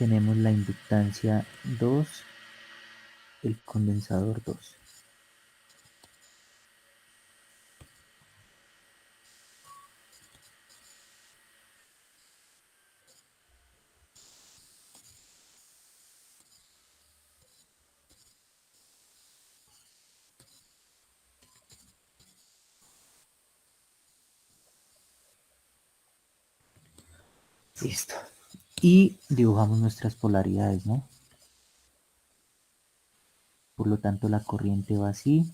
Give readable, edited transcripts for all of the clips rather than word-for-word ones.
tenemos la inductancia 2, el condensador 2. Listo. Y dibujamos nuestras polaridades, ¿no? Por lo tanto, la corriente va así,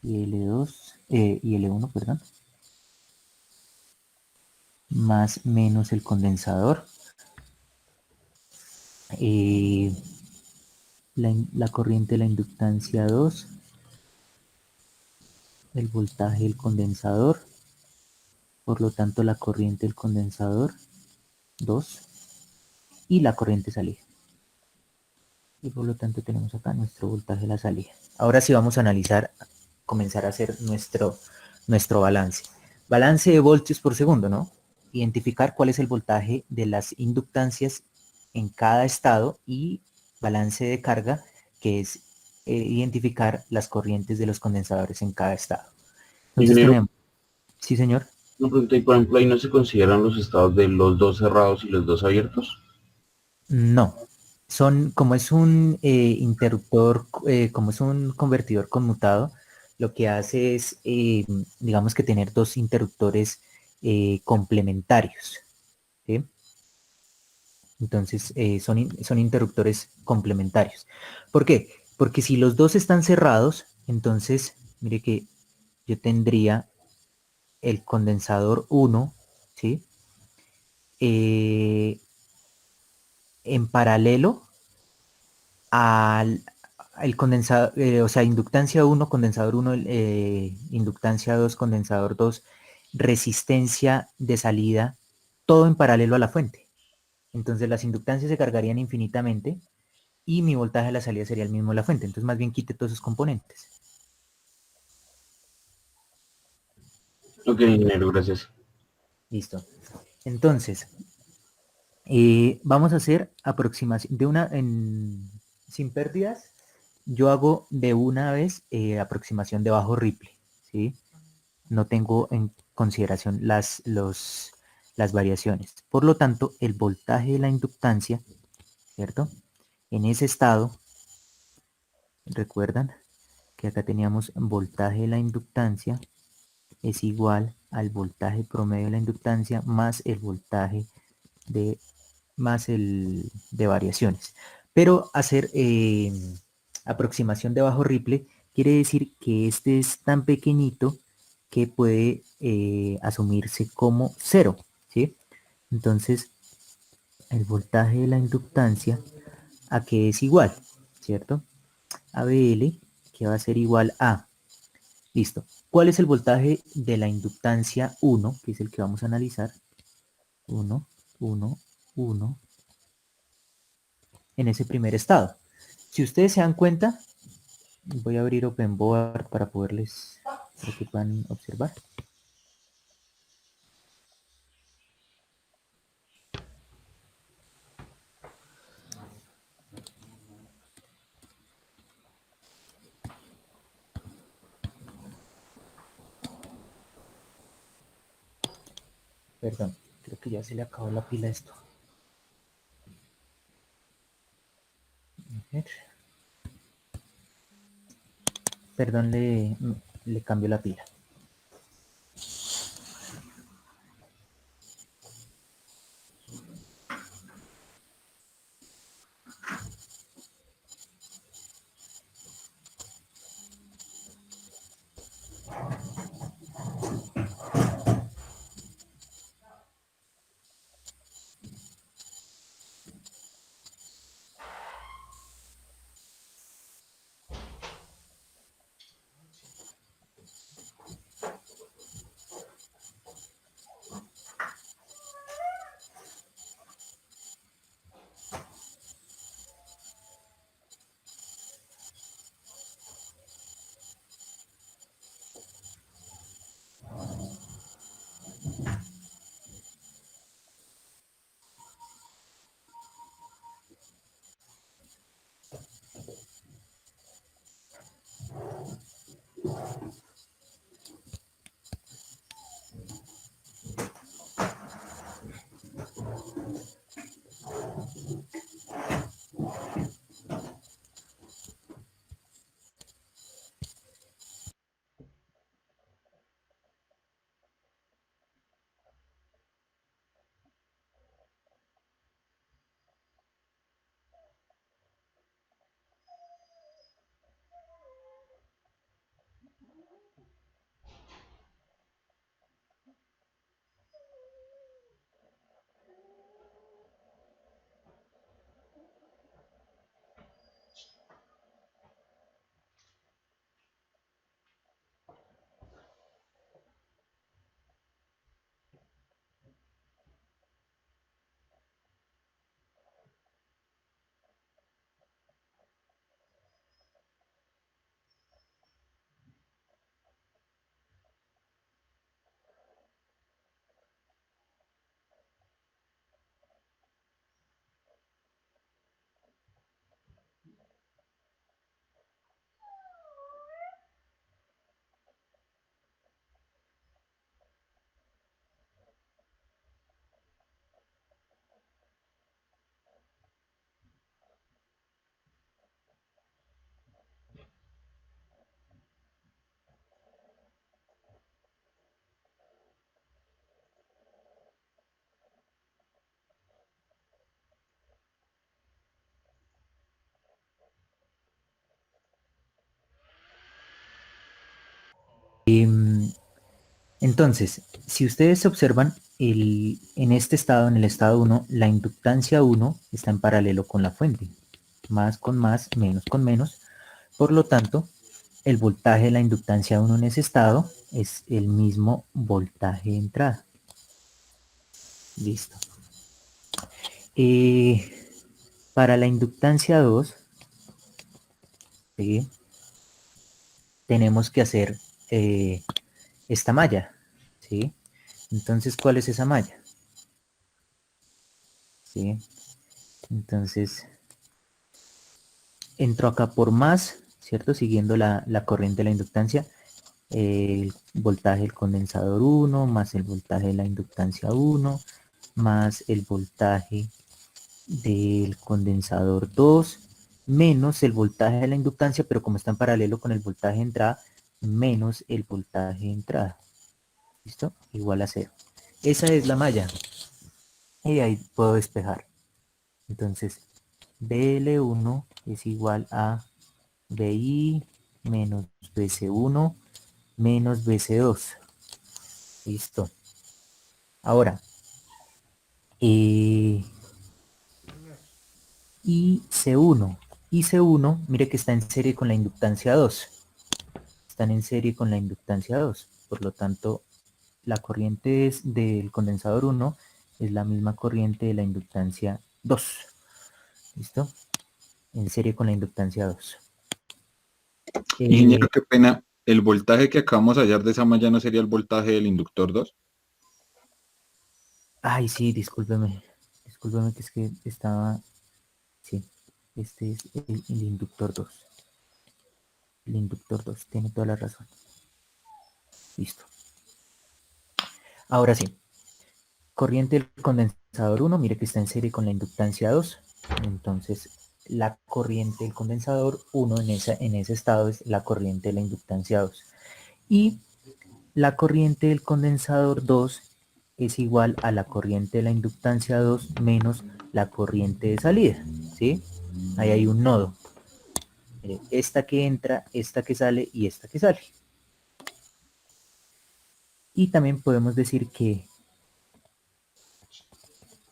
y L2, y L1, perdón, más menos el condensador. La corriente de la inductancia 2, el voltaje del condensador, por lo tanto la corriente del condensador 2 y la corriente salida. Y por lo tanto tenemos acá nuestro voltaje de la salida. Ahora sí vamos a analizar, comenzar a hacer nuestro balance. Balance de voltios por segundo, ¿no? Identificar cuál es el voltaje de las inductancias en cada estado y balance de carga, que es identificar las corrientes de los condensadores en cada estado. Entonces Ingeniero, tenemos, sí señor, una pregunta, y por ejemplo, ahí no se consideran los estados de los dos cerrados y los dos abiertos. no. Son, como es un interruptor, como es un convertidor conmutado, lo que hace es, digamos que tener dos interruptores complementarios. ¿Sí? Entonces, son interruptores complementarios. ¿Por qué? Porque si los dos están cerrados, entonces, mire que yo tendría el condensador 1, ¿sí? Eh, en paralelo al el condensador, o sea, inductancia 1, condensador 1, inductancia 2, condensador 2, resistencia de salida, todo en paralelo a la fuente. Entonces las inductancias se cargarían infinitamente y mi voltaje de la salida sería el mismo de la fuente. Entonces más bien quite todos esos componentes. Ok, ingeniero, gracias. Listo. Entonces, vamos a hacer aproximación de sin pérdidas. Yo hago de una vez aproximación de bajo Ripley, ¿sí? No tengo en consideración las variaciones. Por lo tanto, el voltaje de la inductancia, ¿cierto? En ese estado, recuerdan que acá teníamos voltaje de la inductancia es igual al voltaje promedio de la inductancia más el voltaje de más el de variaciones. Pero hacer aproximación de bajo Ripley quiere decir que este es tan pequeñito que puede asumirse como cero, ¿sí? Entonces, el voltaje de la inductancia a que es igual, ¿cierto? A BL, que va a ser igual a, listo. ¿Cuál es el voltaje de la inductancia 1, que es el que vamos a analizar? 1, 1, 1, en ese primer estado. Si ustedes se dan cuenta, voy a abrir OpenBoard para que puedan observar. Perdón, creo que ya se le acabó la pila a esto. A ver. Perdón, le cambio la pila. Entonces, si ustedes observan, en este estado, en el estado 1, la inductancia 1 está en paralelo con la fuente. Más con más, menos con menos. Por lo tanto, el voltaje de la inductancia 1 en ese estado es el mismo voltaje de entrada. Listo. Para la inductancia 2, ¿sí? Tenemos que hacer esta malla, ¿sí? Entonces, ¿cuál es esa malla? ¿Sí? Entonces, entro acá por más, ¿cierto? Siguiendo la corriente de la inductancia, el voltaje del condensador 1, más el voltaje de la inductancia 1, más el voltaje del condensador 2, menos el voltaje de la inductancia, pero como está en paralelo con el voltaje de entrada, menos el voltaje de entrada. ¿Listo? Igual a 0. Esa es la malla. Y ahí puedo despejar. Entonces, BL1 es igual a BI menos BC1 menos BC2. Listo. Ahora, IC1. IC1, mire que está en serie con la inductancia 2. Están en serie con la inductancia 2. Por lo tanto, la corriente del condensador 1 es la misma corriente de la inductancia 2. ¿Listo? En serie con la inductancia 2. Ingeniero, qué pena. ¿El voltaje que acabamos de hallar de esa malla no sería el voltaje del inductor 2? Ay, sí, discúlpeme. Discúlpeme que es que estaba... Sí, este es el inductor 2. El inductor 2 tiene toda la razón. Listo. Ahora sí. Corriente del condensador 1, mire que está en serie con la inductancia 2. Entonces, la corriente del condensador 1 en ese estado es la corriente de la inductancia 2. Y la corriente del condensador 2 es igual a la corriente de la inductancia 2 menos la corriente de salida. ¿Sí? Ahí hay un nodo. Mire, esta que entra, esta que sale y esta que sale. Y también podemos decir que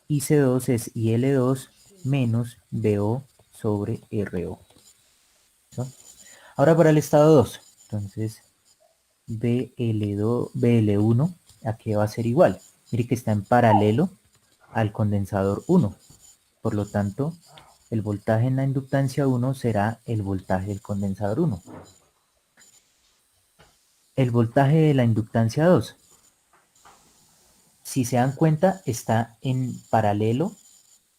IC2 es IL2 menos BO sobre RO. ¿No? Ahora para el estado 2. Entonces, BL2, BL1, ¿a qué va a ser igual? Mire que está en paralelo al condensador 1. Por lo tanto, el voltaje en la inductancia 1 será el voltaje del condensador 1. El voltaje de la inductancia 2. Si se dan cuenta, está en paralelo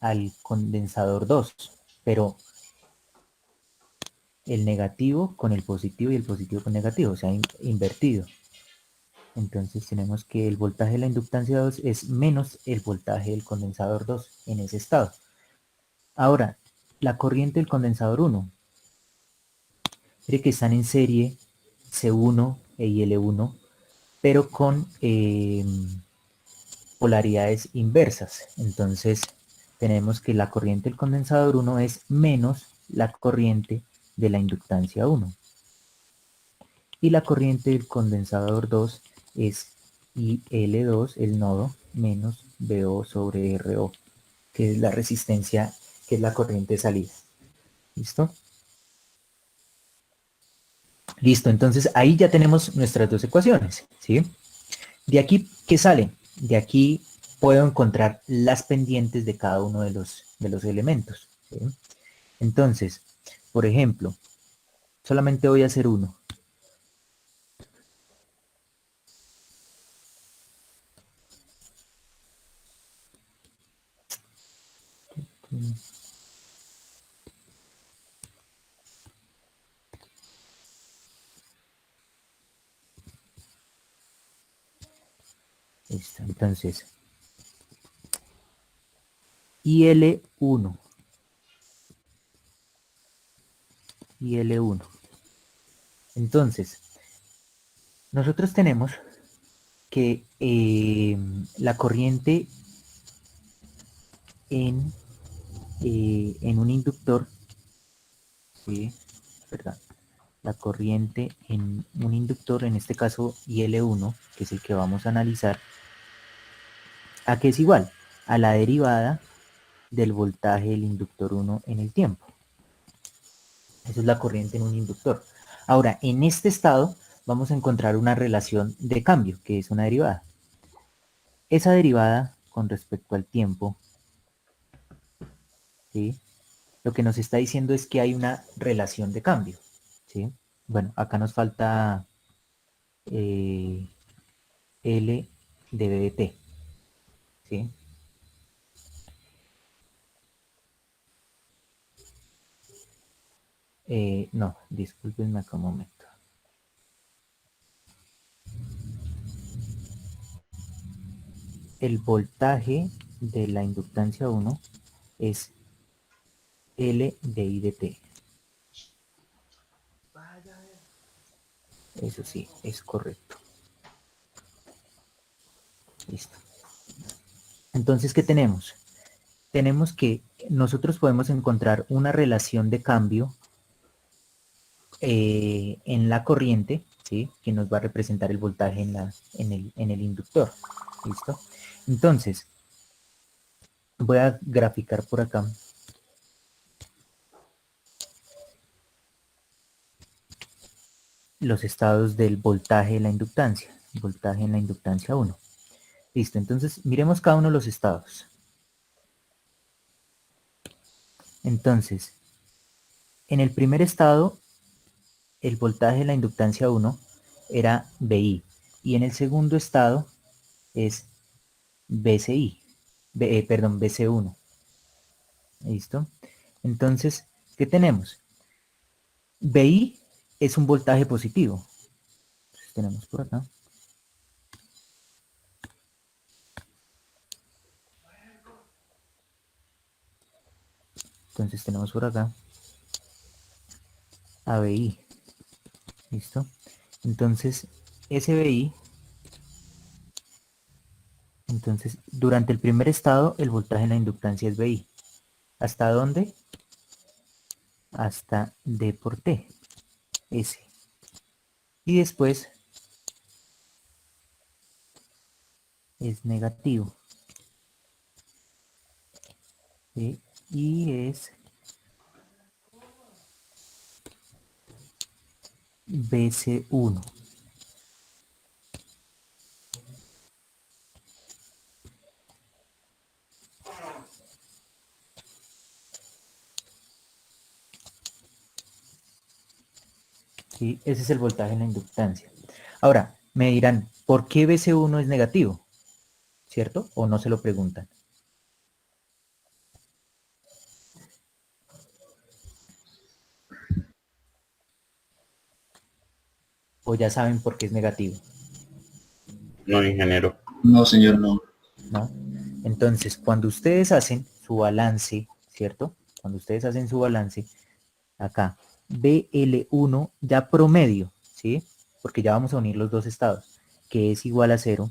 al condensador 2, pero el negativo con el positivo y el positivo con negativo, o sea, invertido. Entonces tenemos que el voltaje de la inductancia 2 es menos el voltaje del condensador 2 en ese estado. Ahora, la corriente del condensador 1. Mire que están en serie C1 e IL1, pero con polaridades inversas. Entonces tenemos que la corriente del condensador 1 es menos la corriente de la inductancia 1. Y la corriente del condensador 2 es IL2, el nodo, menos BO sobre RO, que es la resistencia, que es la corriente de salida. ¿Listo? Listo, entonces ahí ya tenemos nuestras dos ecuaciones, ¿sí? De aquí, ¿qué sale? De aquí puedo encontrar las pendientes de cada uno de los elementos, ¿sí? Entonces, por ejemplo, solamente voy a hacer uno. Listo, entonces, IL1. IL1. Entonces, nosotros tenemos que la corriente en un inductor, ¿sí? Perdón, la corriente en un inductor, en este caso IL1, que es el que vamos a analizar, ¿a qué es igual? A la derivada del voltaje del inductor 1 en el tiempo. Esa es la corriente en un inductor. Ahora, en este estado vamos a encontrar una relación de cambio, que es una derivada. Esa derivada con respecto al tiempo, ¿sí? Lo que nos está diciendo es que hay una relación de cambio, ¿sí? Bueno, acá nos falta L de B de T, ¿sí? No, discúlpenme acá un momento. El voltaje de la inductancia 1 es L de I de T. Eso sí, es correcto. Listo. Entonces, ¿qué tenemos? Tenemos que nosotros podemos encontrar una relación de cambio en la corriente, ¿sí? Que nos va a representar el voltaje en el inductor. ¿Listo? Entonces, voy a graficar por acá. Los estados del voltaje de la inductancia. Voltaje en la inductancia 1. Listo, entonces miremos cada uno de los estados. Entonces, en el primer estado, el voltaje de la inductancia 1 era BI. Y en el segundo estado es BCI. Perdón, BC1. ¿Listo? Entonces, ¿qué tenemos? BI es un voltaje positivo. Entonces, tenemos por acá. Entonces tenemos por acá ABI. ¿Listo? Entonces, SBI, entonces, durante el primer estado, el voltaje en la inductancia es BI. ¿Hasta dónde? Hasta D por T, S. Y después es negativo. ¿Sí? Y es BC1. ¿Sí? Ese es el voltaje en la inductancia. Ahora, me dirán, ¿por qué BC1 es negativo? ¿Cierto? ¿O no se lo preguntan? ¿O ya saben por qué es negativo? No, ingeniero. No, señor, no. ¿No? Entonces, cuando ustedes hacen su balance, ¿cierto? Cuando ustedes hacen su balance, acá, BL1 ya promedio, ¿sí? Porque ya vamos a unir los dos estados, que es igual a 0.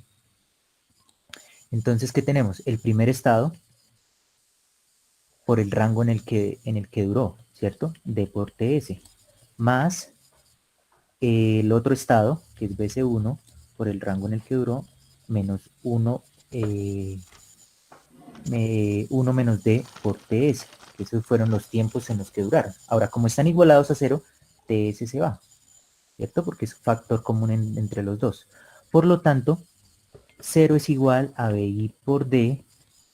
Entonces, ¿qué tenemos? El primer estado por el rango en el que duró, ¿cierto? D por TS, más el otro estado, que es BC1, por el rango en el que duró, menos 1, 1 menos D por TS, que esos fueron los tiempos en los que duraron. Ahora, como están igualados a 0, TS se va, ¿cierto? Porque es un factor común entre los dos. Por lo tanto, 0 es igual a BI por D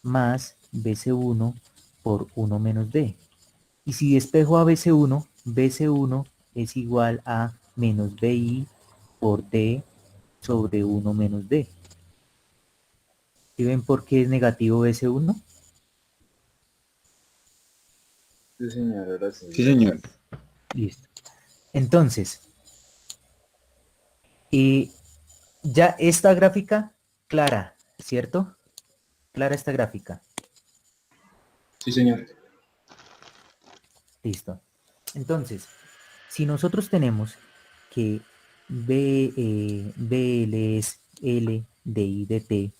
más BC1 por 1 menos D. Y si despejo a BC1, BC1 es igual a menos BI por D sobre 1 menos D. ¿Sí ven por qué es negativo BC1? Sí, señor, ahora sí. Sí, señor. Listo. Entonces, ya esta gráfica, clara, ¿cierto? Clara esta gráfica. Sí, señor. Listo. Entonces, si nosotros tenemos que BL es L de I de T,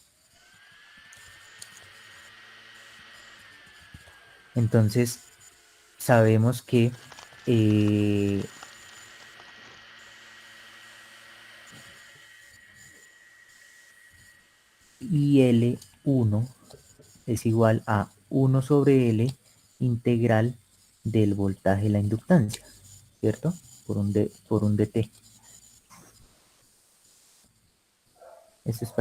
entonces sabemos que es igual a 1 sobre L integral del voltaje de la inductancia, ¿cierto? Por un dt. Esto es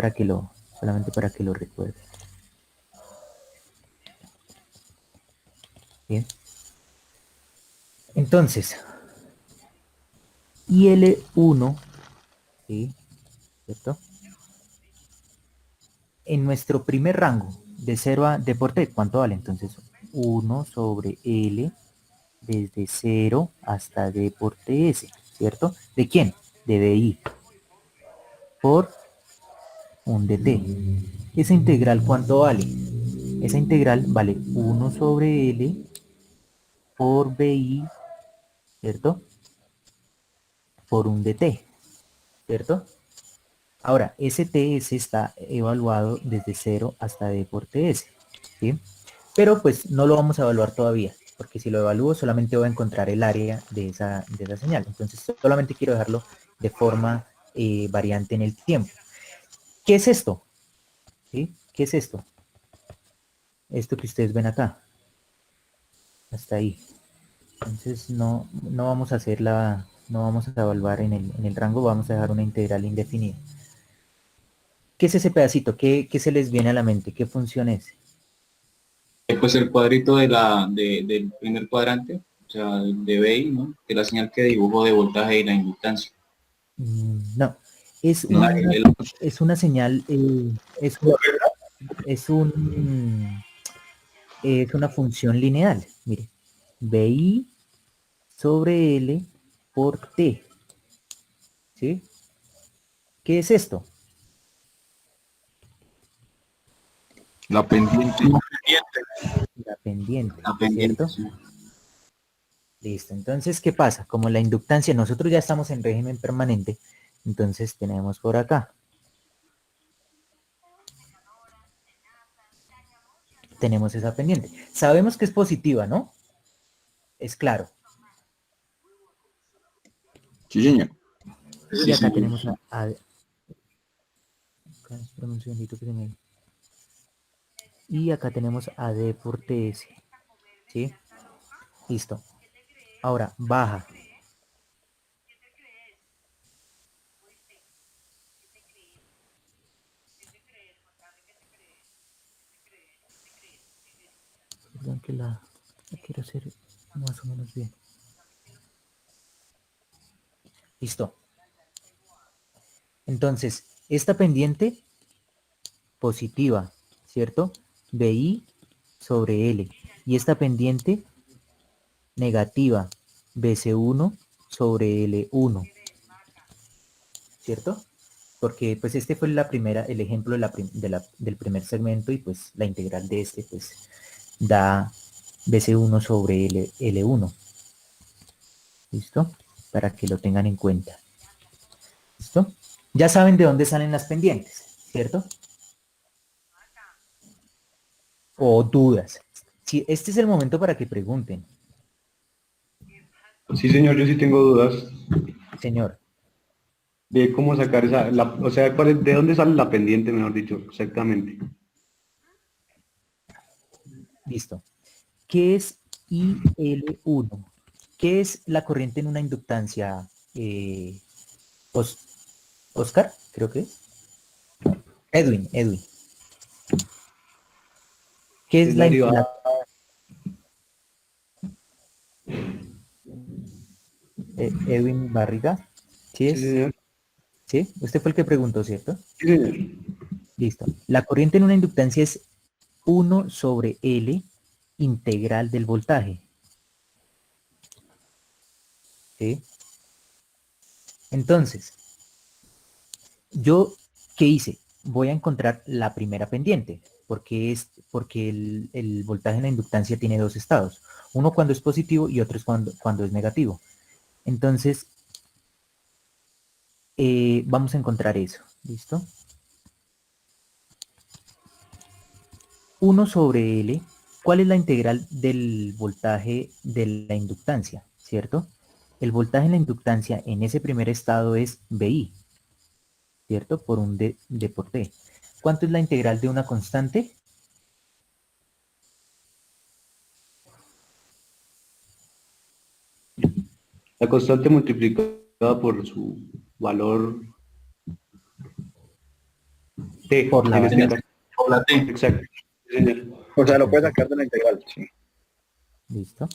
solamente para que lo recuerde. Bien. Entonces, IL1, ¿sí? ¿Cierto? En nuestro primer rango, de 0 a d por t, ¿cuánto vale? Entonces, 1 sobre L desde 0 hasta d por ts, ¿cierto? ¿De quién? De DI por un dt. ¿Esa integral cuánto vale? Esa integral vale 1 sobre L por BI, ¿cierto? Por un dt, ¿cierto? Ahora, ese TS está evaluado desde 0 hasta D por TS, ¿sí? Pero pues no lo vamos a evaluar todavía, porque si lo evalúo solamente voy a encontrar el área de esa señal. Entonces solamente quiero dejarlo de forma variante en el tiempo. ¿Qué es esto? ¿Sí? ¿Qué es esto? Esto que ustedes ven acá. Hasta ahí. Entonces no vamos a hacer no vamos a evaluar en el rango, vamos a dejar una integral indefinida. ¿Qué es ese pedacito? ¿Qué se les viene a la mente? ¿Qué función es? Pues el cuadrito del primer cuadrante, o sea, de BI, ¿no? De la señal que dibujo de voltaje y la inductancia. No, es No, es una señal, es un, es una función lineal. Mire, BI sobre L por T. ¿Sí? ¿Qué es esto? La pendiente. La pendiente, la pendiente, ¿cierto? sí. Listo. Entonces, ¿qué pasa? Como la inductancia, nosotros ya estamos en régimen permanente, entonces tenemos por acá. Tenemos esa pendiente. Sabemos que es positiva, ¿no? Es claro. Sí, señor. Y Sí, acá señor. tenemos espérame un segundito que se me... Y acá tenemos a D por TS. ¿Sí? Listo. Ahora, baja. Perdón que la quiero hacer más o menos bien. Listo. Entonces, esta pendiente positiva, ¿cierto? BI sobre L. Y esta pendiente negativa, BC1 sobre L1, ¿cierto? Porque pues este fue el ejemplo del primer segmento y pues la integral de este pues da BC1 sobre L1. ¿Listo? Para que lo tengan en cuenta. ¿Listo? Ya saben de dónde salen las pendientes, ¿cierto? O dudas. Si este es el momento para que pregunten. Sí, señor, yo sí tengo dudas Señor, de cómo sacar o sea, de dónde sale la pendiente, mejor dicho, exactamente. listo. ¿Qué es IL1? ¿Qué es la corriente en una inductancia? Os- Oscar, creo que es. Edwin. ¿Qué es Es la derivada. Edwin Barriga? ¿Sí Sí, es? señor. ¿Sí? Usted fue el que preguntó, ¿cierto? Sí, señor. Listo. La corriente en una inductancia es 1 sobre L integral del voltaje. ¿Sí? Entonces, ¿yo qué hice? Voy a encontrar la primera pendiente, porque el voltaje en la inductancia tiene dos estados. Uno cuando es positivo y otro es cuando es negativo. Entonces, vamos a encontrar eso. ¿Listo? 1 sobre L. ¿Cuál es la integral del voltaje de la inductancia? ¿Cierto? El voltaje en la inductancia en ese primer estado es BI, ¿cierto? Por un D por T. ¿Cuánto es la integral de una constante? La constante multiplicada por su valor t, Por la en este variable. caso. Por la T. Exacto. Sí, señor. O sea, lo puedes sacar de la integral. Sí. ¿Listo?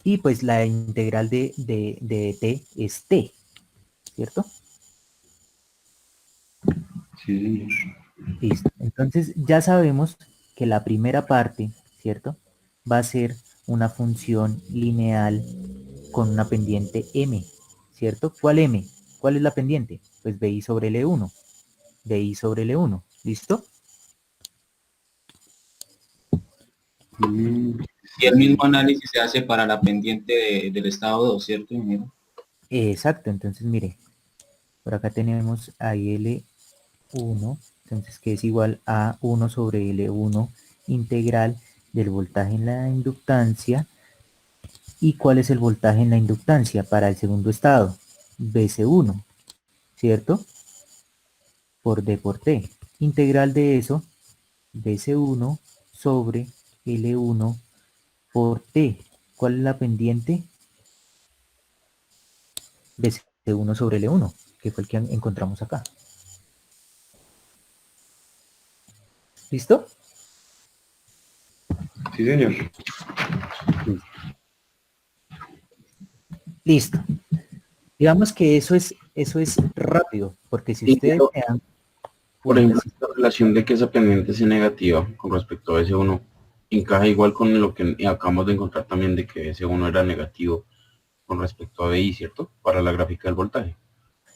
Y pues la integral de t es t, ¿cierto? Sí, señor. Listo. Entonces ya sabemos que la primera parte, ¿cierto? Va a ser una función lineal con una pendiente m, ¿cierto? ¿Cuál m? ¿Cuál es la pendiente? Pues bi sobre L1. Bi sobre L1. ¿Listo? Mm, Y el mismo análisis se hace para la pendiente del estado 2, ¿cierto, ingeniero? Exacto. Entonces mire, por acá tenemos a L1, entonces que es igual a 1 sobre L1 integral del voltaje en la inductancia. ¿Y cuál es el voltaje en la inductancia para el segundo estado? Bc1, ¿cierto? Por D por T. Integral de eso, Bc1 sobre L1 por T. ¿Cuál es la pendiente? Bc1 sobre L1, que fue el que encontramos acá. ¿Listo? sí, señor. Listo. Digamos que eso es rápido, porque si ustedes Ingeniero, se dan por cuenta, ejemplo, la relación de que esa pendiente sea negativa con respecto a S1 encaja igual con lo que acabamos de encontrar también de que S1 era negativo con respecto a BI, ¿cierto? Para la gráfica del voltaje.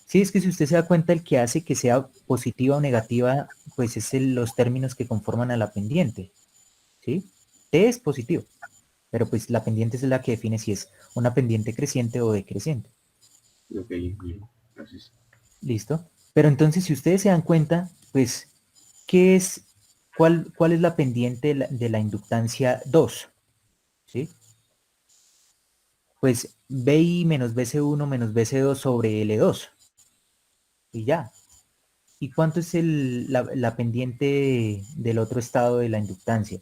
sí, es que si usted se da cuenta, el que hace que sea positiva o negativa, pues es los términos que conforman a la pendiente, ¿sí? T es positivo, pero pues la pendiente es la que define si es una pendiente creciente o decreciente. Ok, bien, gracias. ¿Listo? Pero entonces, si ustedes se dan cuenta, pues, cuál es la pendiente de la inductancia 2? ¿Sí? Pues BI menos BC1 menos BC2 sobre L2. Y ya. ¿Y cuánto es la pendiente del otro estado de la inductancia?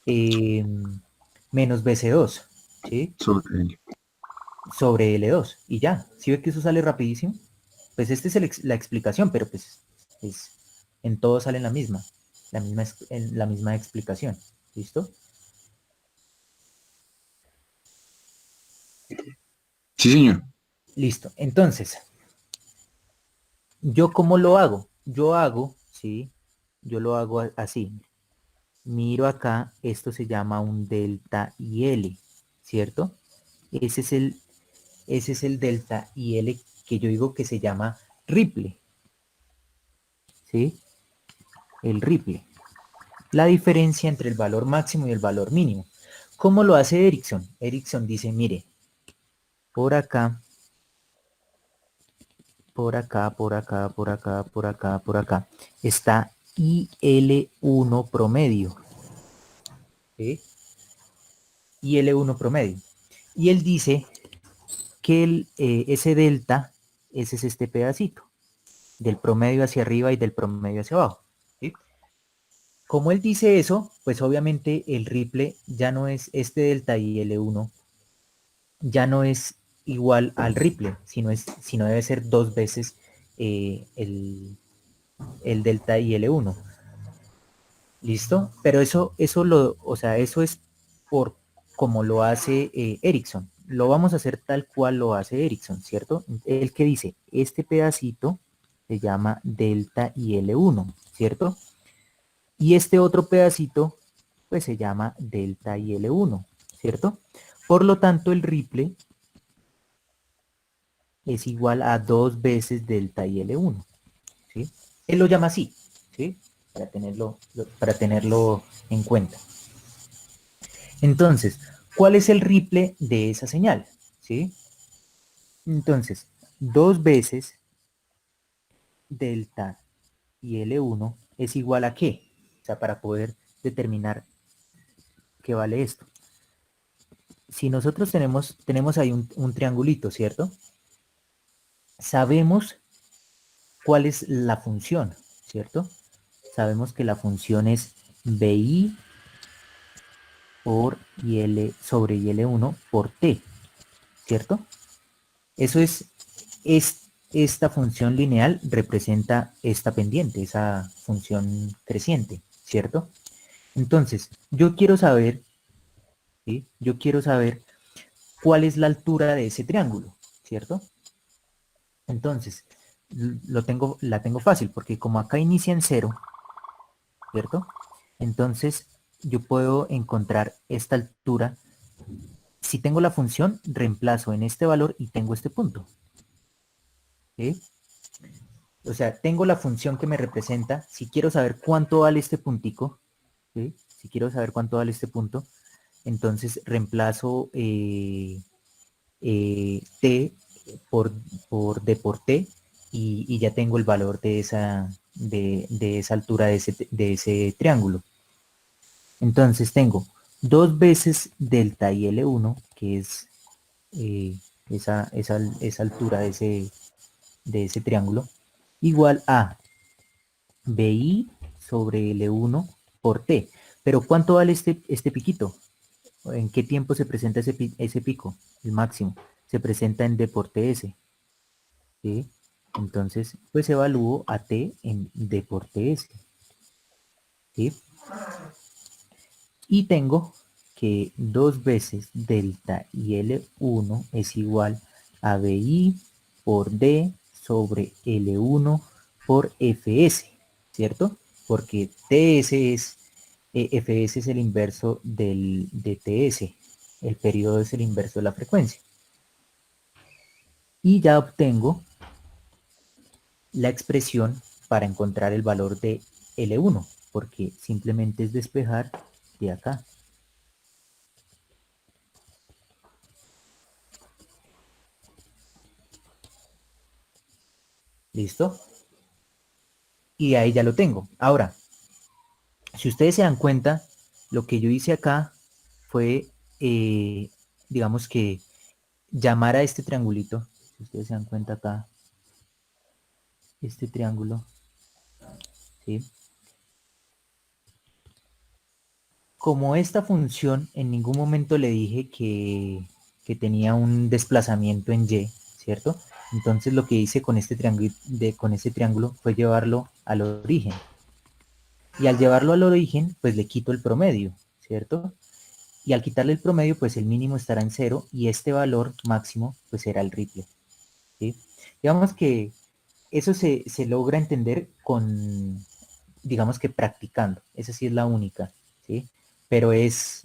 Eh, Menos BC2, ¿sí? Sobre- Sobre L2. Y ya. ¿Sí ve que eso sale rapidísimo? Pues esta es la explicación, pero pues en todo sale en la misma explicación. ¿Listo? Sí, señor. Listo. Entonces, ¿yo cómo lo hago? Yo hago, ¿sí? Yo lo hago así. Miro acá, esto se llama un delta IL, ¿cierto? Ese es el, ese es el delta IL que yo digo que se llama ripple, ¿sí? El ripple. La diferencia entre el valor máximo y el valor mínimo. ¿Cómo lo hace Ericsson? Ericsson dice, mire, por acá, por acá, por acá, por acá, por acá, por acá, está IL1 promedio, ¿sí? IL1 promedio. Y él dice que ese delta, ese es este pedacito, del promedio hacia arriba y del promedio hacia abajo, ¿sí? Como él dice eso, pues obviamente el ripple ya no es este delta IL1, ya no es igual al ripple, sino debe ser 2 veces el delta IL1. ¿Listo? Pero o sea, eso es por como lo hace Ericsson. Lo vamos a hacer tal cual lo hace Ericsson, ¿cierto? El que dice, este pedacito se llama delta IL1, ¿cierto? Y este otro pedacito, pues se llama delta IL1, ¿cierto? Por lo tanto, el ripple es igual a 2 veces delta IL1, ¿sí? Él lo llama así, ¿sí? Para tenerlo en cuenta. Entonces, ¿cuál es el ripple de esa señal? ¿Sí? Entonces, 2 veces delta y L1 es igual a ¿qué? O sea, para poder determinar qué vale esto. Si nosotros tenemos ahí un triangulito, ¿cierto? Sabemos cuál es la función, ¿cierto? Sabemos que la función es BI por IL sobre IL1 por T. ¿cierto? Eso es esta función lineal representa esta pendiente, esa función creciente, ¿cierto? Entonces, yo quiero saber, ¿sí? Yo quiero saber cuál es la altura de ese triángulo, ¿cierto? Entonces, la tengo fácil, porque como acá inicia en 0, ¿cierto? Entonces, yo puedo encontrar esta altura. Si tengo la función, reemplazo en este valor y tengo este punto. ¿Sí? O sea, tengo la función que me representa. Si quiero saber cuánto vale este puntico, ¿sí? Si quiero saber cuánto vale este punto, entonces reemplazo t d por t y ya tengo el valor de esa altura de ese triángulo. Entonces tengo 2 veces delta y L1, que es esa altura de ese triángulo, igual a BI sobre L1 por T. Pero ¿cuánto vale este piquito? ¿En qué tiempo se presenta ese pico? El máximo. Se presenta en D por TS. ¿Sí? Entonces, pues evalúo a T en D por TS. ¿Sí? Y tengo que 2 veces delta y L1 es igual a BI por D sobre L1 por FS, ¿cierto? Porque FS es el inverso de TS, el periodo es el inverso de la frecuencia. Y ya obtengo la expresión para encontrar el valor de L1, porque simplemente es despejar de acá. ¿Listo? Y ahí ya lo tengo. Ahora, si ustedes se dan cuenta, lo que yo hice acá fue, digamos que, llamar a este triangulito. Si ustedes se dan cuenta acá, este triángulo, ¿sí? Como esta función en ningún momento le dije que tenía un desplazamiento en Y, ¿cierto? Entonces lo que hice con este triángulo fue llevarlo al origen. Y al llevarlo al origen, pues le quito el promedio, ¿cierto? Y al quitarle el promedio, pues el mínimo estará en 0 y este valor máximo, pues será el ripple, ¿sí? Digamos que eso se logra entender con, digamos que practicando. Esa sí es la única, ¿sí? Pero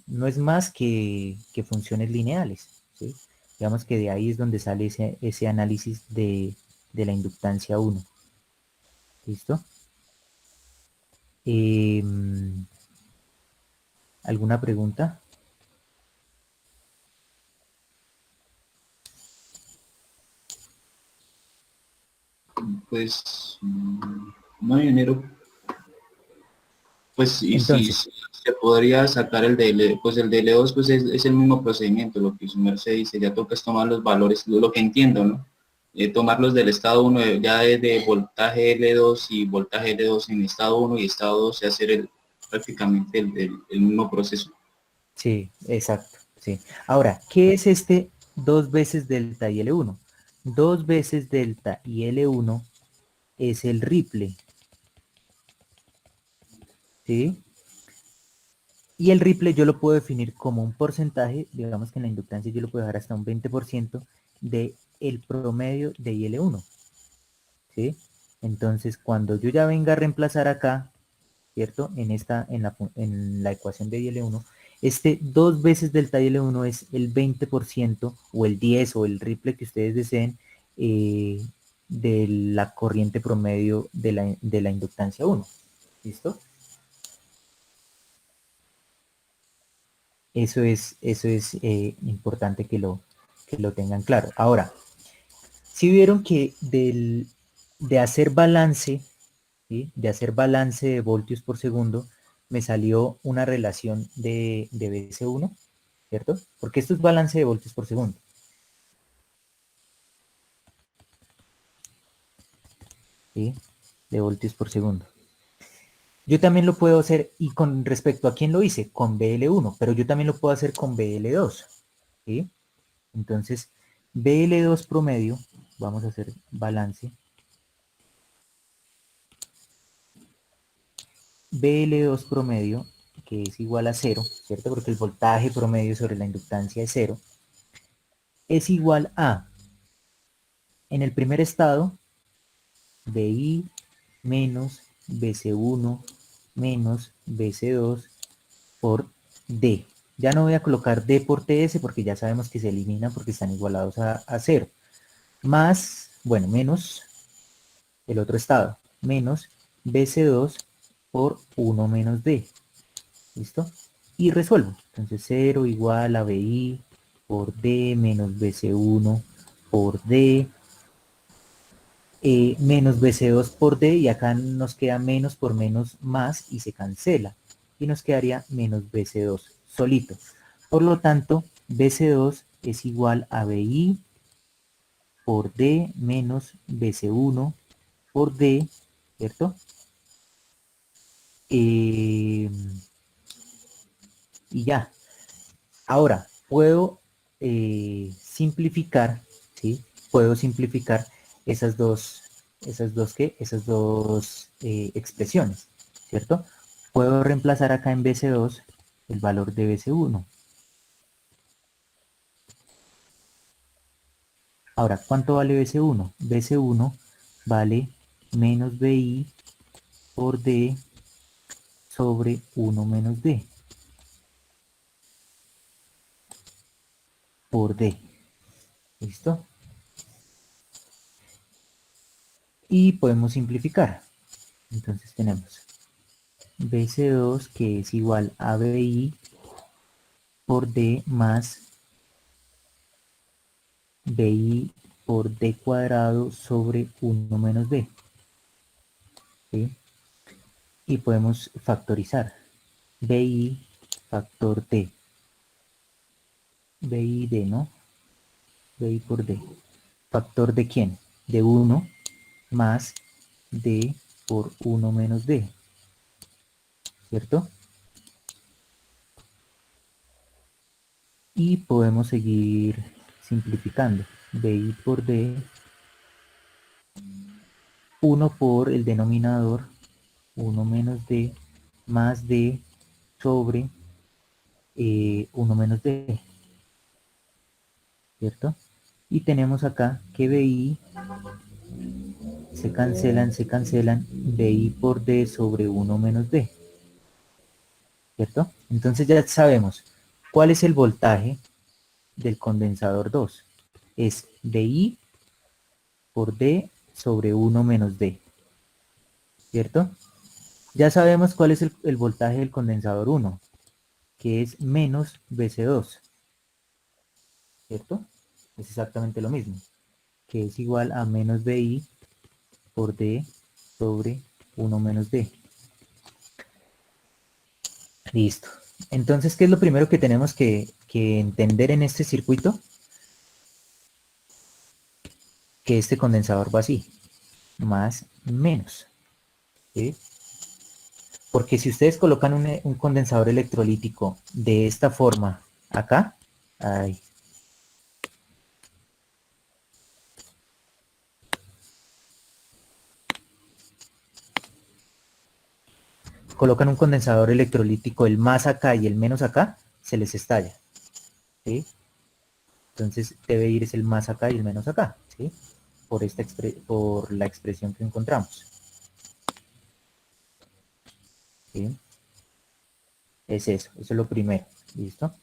no es más que funciones lineales, ¿sí? Digamos que de ahí es donde sale ese análisis de la inductancia 1. ¿Listo? ¿Alguna pregunta? Pues, no, ingeniero. Pues y si Entonces, se podría sacar el DL, pues el DL2 pues es el mismo procedimiento, lo que su merced dice, ya toca es tomar los valores, lo que entiendo, ¿no? Tomarlos del estado 1, ya de voltaje L2 y voltaje L2 en estado 1 y estado 2 y hacer prácticamente el mismo proceso. sí, exacto, sí. Ahora, ¿qué es este 2 veces delta y L1? 2 veces delta y L1 es el ripple, ¿sí? Y el ripple yo lo puedo definir como un porcentaje, digamos que en la inductancia yo lo puedo dejar hasta un 20% de el promedio de IL1, ¿sí? Entonces, cuando yo ya venga a reemplazar acá, ¿cierto? En la ecuación de IL1, este 2 veces delta IL1 es el 20% o el 10 o el ripple que ustedes deseen de la corriente promedio de la inductancia 1. ¿Listo? Eso es importante que lo tengan claro. Ahora, si vieron que de hacer balance, ¿sí? De hacer balance de voltios por segundo, me salió una relación de BC1, ¿cierto? Porque esto es balance de voltios por segundo. ¿Sí? De voltios por segundo. Yo también lo puedo hacer, y con respecto a quién lo hice, con BL1, pero yo también lo puedo hacer con BL2, ¿sí? Entonces, BL2 promedio, vamos a hacer balance. BL2 promedio, que es igual a 0, ¿cierto? Porque el voltaje promedio sobre la inductancia es 0, es igual a, en el primer estado, BI menos BC1 menos BC2 por D. Ya no voy a colocar D por TS porque ya sabemos que se eliminan porque están igualados a 0. Más, bueno, menos el otro estado, menos BC2 por 1 menos D. ¿Listo? Y resuelvo. Entonces 0 igual a BI por D menos BC1 por D menos BC2 por D, y acá nos queda menos por menos más y se cancela. Y nos quedaría menos BC2 solito. Por lo tanto, BC2 es igual a BI por D menos BC1 por D, ¿cierto? Y ya. Ahora, puedo simplificar, ¿sí? Puedo simplificar esas dos expresiones, ¿cierto? Puedo reemplazar acá en BC2 el valor de BC1. Ahora, ¿cuánto vale BC1? BC1 vale menos BI por D sobre 1 menos D por D. ¿Listo? Y podemos simplificar. Entonces tenemos BC2 que es igual a BI por D más BI por D cuadrado sobre 1 menos D. ¿Sí? Y podemos factorizar. BI factor D. BI D, ¿no? BI por D. ¿Factor de quién? De 1 más D por 1 menos D. ¿Cierto? Y podemos seguir simplificando. BI por D, 1 por el denominador, 1 menos D, más D sobre 1 menos D, ¿cierto? Y tenemos acá que BI se cancelan, BI por D sobre 1 menos D, ¿cierto? Entonces ya sabemos cuál es el voltaje del condensador 2. Es BI por D sobre 1 menos D, ¿cierto? Ya sabemos cuál es el voltaje del condensador 1, que es menos BC2, ¿cierto? Es exactamente lo mismo, que es igual a menos BI por D sobre 1 menos D. Listo. Entonces, ¿qué es lo primero que tenemos que entender en este circuito? Que este condensador va así, más menos, ¿sí? Porque si ustedes colocan un condensador electrolítico de esta forma acá, ahí, colocan un condensador electrolítico el más acá y el menos acá, se les estalla, ¿sí? Entonces debe ir el más acá y el menos acá, ¿sí? Por la expresión que encontramos, ¿sí? Es eso es lo primero, ¿listo?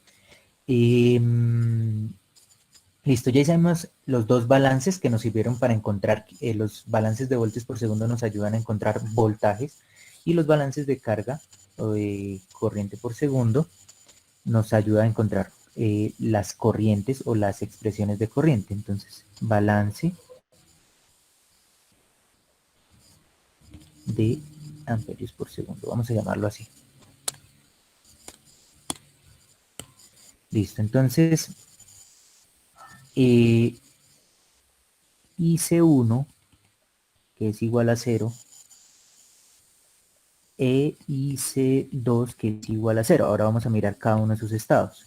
Y listo, ya hicimos los dos balances que nos sirvieron para encontrar, los balances de voltios por segundo nos ayudan a encontrar voltajes, y los balances de carga o de corriente por segundo nos ayuda a encontrar las corrientes o las expresiones de corriente. Entonces, balance de amperios por segundo, vamos a llamarlo así. Listo, entonces IC1, que es igual a 0, IC2, que es igual a 0. Ahora vamos a mirar cada uno de sus estados.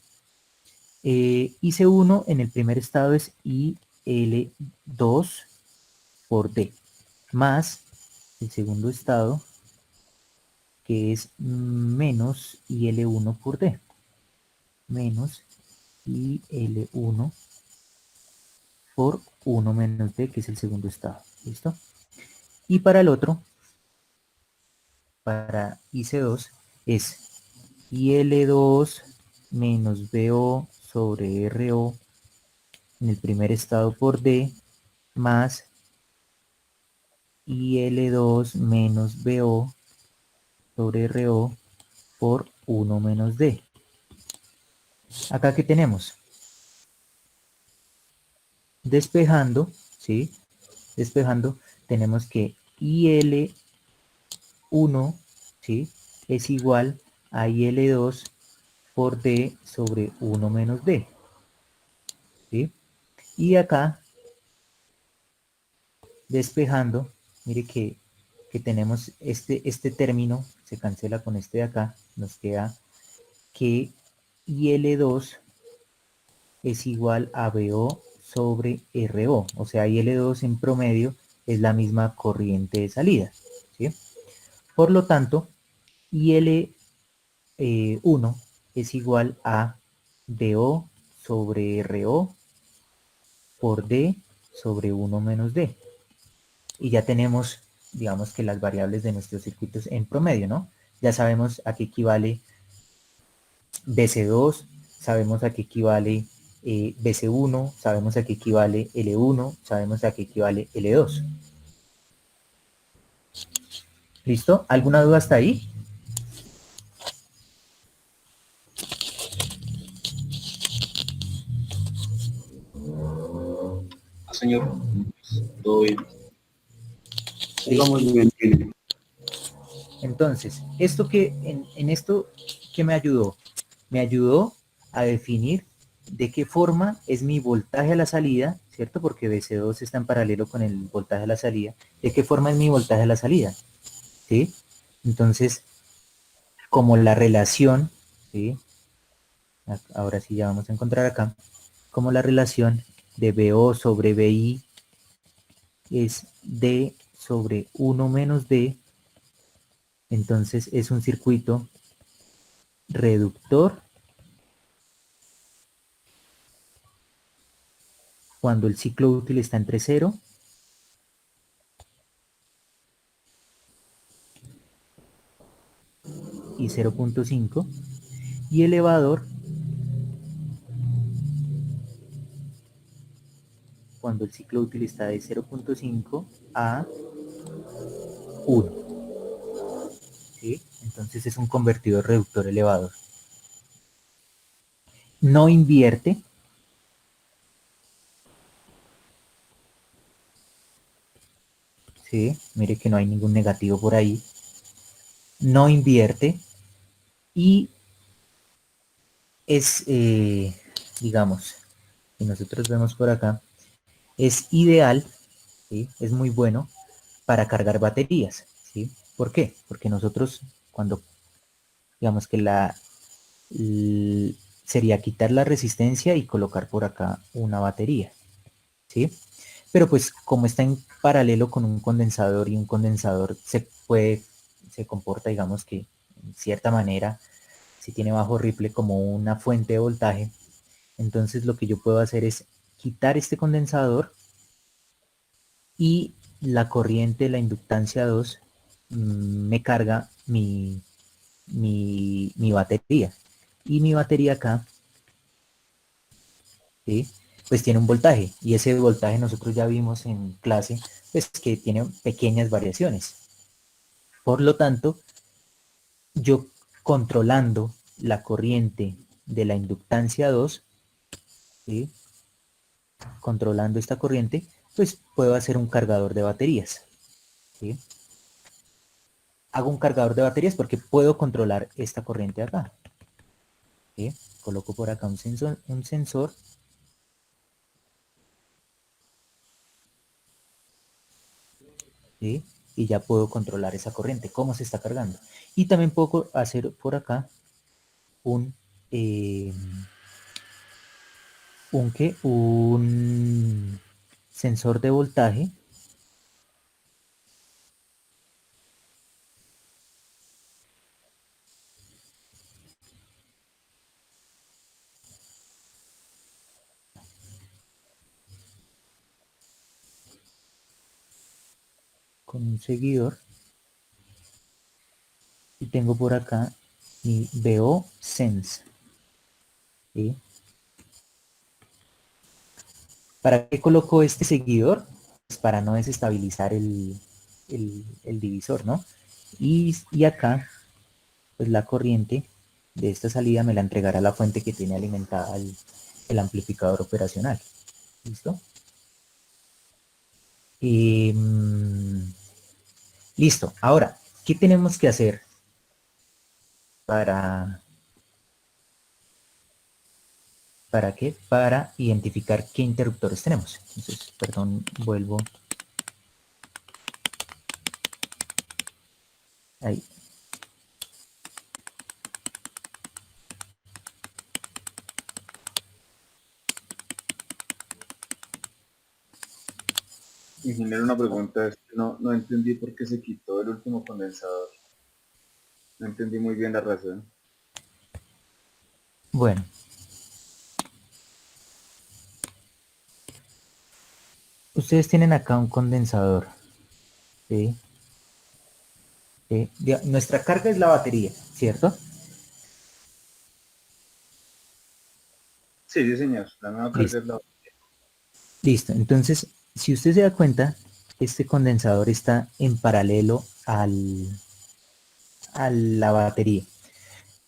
IC1 en el primer estado es IL2 por D, más el segundo estado, que es menos IL1 por D, menos IL1 por 1 menos D, que es el segundo estado. ¿Listo? Y para el otro, para IC2, es IL2 menos BO sobre RO en el primer estado por D, más IL2 menos BO sobre RO por 1 menos D. Acá, ¿qué tenemos? Despejando, ¿sí? Despejando, tenemos que IL1, ¿sí? Es igual a IL2 por D sobre 1 menos D, ¿sí? Y acá, despejando, mire que tenemos este término, se cancela con este de acá, nos queda que IL2 es igual a BO sobre RO, o sea, IL2 en promedio es la misma corriente de salida, ¿sí? Por lo tanto, IL1 es igual a BO sobre RO por D sobre 1 menos D. Y ya tenemos, digamos que las variables de nuestros circuitos en promedio, ¿no? Ya sabemos a qué equivale BC2, sabemos a qué equivale BC1, sabemos a qué equivale L1, sabemos a qué equivale L2. ¿Listo? ¿Alguna duda hasta ahí? Señor, todo bien. Ahí vamos bien, bien. Entonces, esto que en esto que me ayudó a definir de qué forma es mi voltaje a la salida, ¿cierto? Porque BC2 está en paralelo con el voltaje a la salida. ¿De qué forma es mi voltaje a la salida? ¿Sí? Entonces, como la relación, ¿sí? Ahora sí ya vamos a encontrar acá, como la relación de BO sobre BI es D sobre 1 menos D, entonces es un circuito reductor cuando el ciclo útil está entre 0 y 0.5 y elevador cuando el ciclo útil está de 0.5 a 1. ¿Sí? Entonces es un convertidor reductor elevador. No invierte. ¿Sí? Mire que no hay ningún negativo por ahí. No invierte y es, digamos, si nosotros vemos por acá, es ideal, ¿sí? Es muy bueno para cargar baterías, ¿sí? ¿Por qué? Porque nosotros cuando, digamos que sería quitar la resistencia y colocar por acá una batería, ¿sí? Pero pues como está en paralelo con un condensador y un condensador se comporta, digamos que en cierta manera, si tiene bajo ripple como una fuente de voltaje, entonces lo que yo puedo hacer es quitar este condensador y la corriente, la inductancia 2, me carga mi batería. Y mi batería acá, ¿sí? Pues tiene un voltaje. Y ese voltaje nosotros ya vimos en clase, pues que tiene pequeñas variaciones. Por lo tanto, yo controlando la corriente de la inductancia 2, ¿sí? Controlando esta corriente, pues puedo hacer un cargador de baterías, ¿sí? Hago un cargador de baterías porque puedo controlar esta corriente de acá, ¿sí? Coloco por acá un sensor, ¿sí? Y ya puedo controlar esa corriente, cómo se está cargando. Y también puedo hacer por acá un un sensor de voltaje con un seguidor y tengo por acá mi VO Sense. ¿Sí? ¿Para qué coloco este seguidor? Pues para no desestabilizar el divisor, ¿no? Y acá, pues la corriente de esta salida me la entregará la fuente que tiene alimentada el amplificador operacional. ¿Listo? Listo. Ahora, ¿qué tenemos que hacer ¿para qué? Para identificar qué interruptores tenemos? Entonces, perdón, vuelvo ahí. Ingeniero, una pregunta, no entendí por qué se quitó el último condensador. No entendí muy bien la razón. Bueno, ustedes tienen acá un condensador, ¿sí? Nuestra carga es la batería, ¿cierto? Sí, sí, señor. La nueva carga Listo. es la... Listo. Entonces, si usted se da cuenta, este condensador está en paralelo a la batería.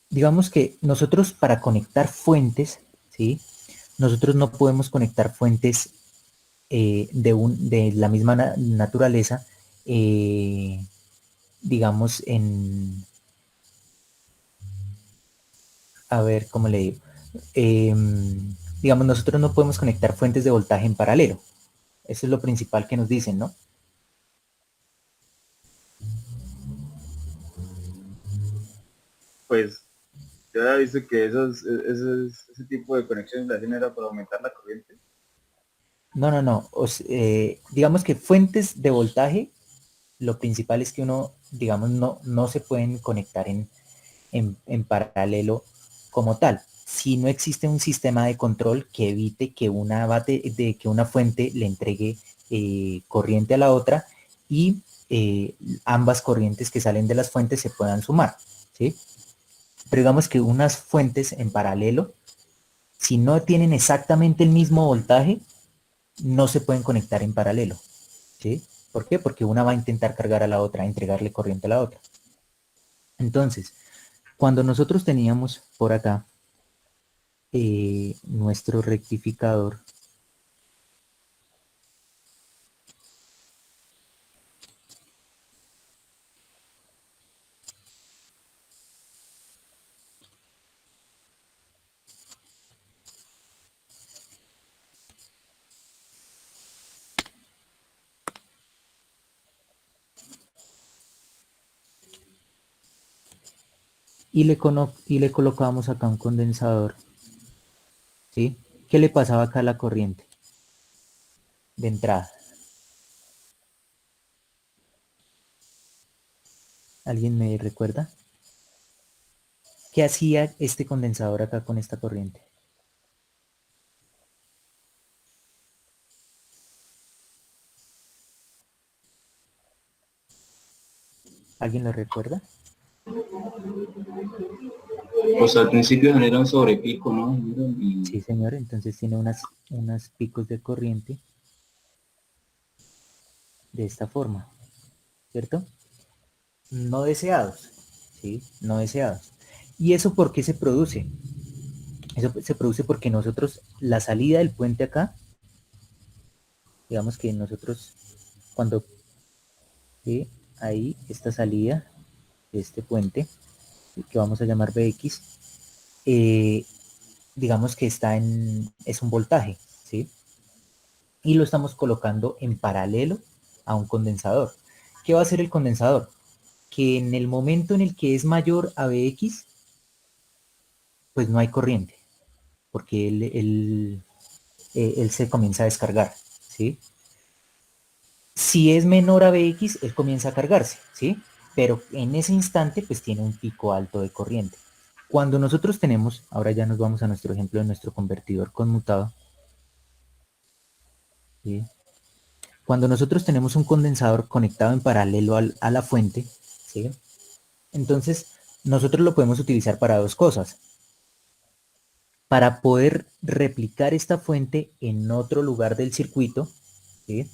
Digamos que nosotros para conectar fuentes, ¿sí? Nosotros no podemos conectar fuentes de la misma naturaleza, digamos, a ver, ¿cómo le digo? Digamos, nosotros no podemos conectar fuentes de voltaje en paralelo. Eso es lo principal que nos dicen, ¿no? Pues yo había visto que ese tipo de conexiones la hacen era para aumentar la corriente. No, no, no. Digamos que fuentes de voltaje, lo principal es que uno, digamos, no se pueden conectar en paralelo como tal. Si no existe un sistema de control que evite que que una fuente le entregue corriente a la otra y ambas corrientes que salen de las fuentes se puedan sumar, ¿sí? Pero digamos que unas fuentes en paralelo, si no tienen exactamente el mismo voltaje, no se pueden conectar en paralelo, ¿sí? ¿Por qué? Porque una va a intentar cargar a la otra, entregarle corriente a la otra. Entonces, cuando nosotros teníamos por acá nuestro rectificador, y le colocamos acá un condensador, ¿sí? ¿Qué le pasaba acá a la corriente de entrada? ¿Alguien me recuerda? ¿Qué hacía este condensador acá con esta corriente? ¿Alguien lo recuerda? Pues al principio genera un sobrepico, ¿no? Sí, señor. Entonces tiene unas picos de corriente de esta forma, ¿cierto? No deseados, ¿sí? No deseados. ¿Y eso por qué se produce? Eso se produce porque nosotros, la salida del puente acá, digamos que nosotros, cuando ahí, esta salida de este puente, que vamos a llamar Bx, digamos que es un voltaje, ¿sí? Y lo estamos colocando en paralelo a un condensador. ¿Qué va a hacer el condensador? Que en el momento en el que es mayor a Bx, pues no hay corriente, porque él se comienza a descargar, ¿sí? Si es menor a Bx, él comienza a cargarse, ¿sí? Pero en ese instante, pues tiene un pico alto de corriente. Cuando nosotros tenemos, ahora ya nos vamos a nuestro ejemplo de nuestro convertidor conmutado, ¿sí? Cuando nosotros tenemos un condensador conectado en paralelo a la fuente, ¿sí? Entonces, nosotros lo podemos utilizar para dos cosas. Para poder replicar esta fuente en otro lugar del circuito, ¿sí?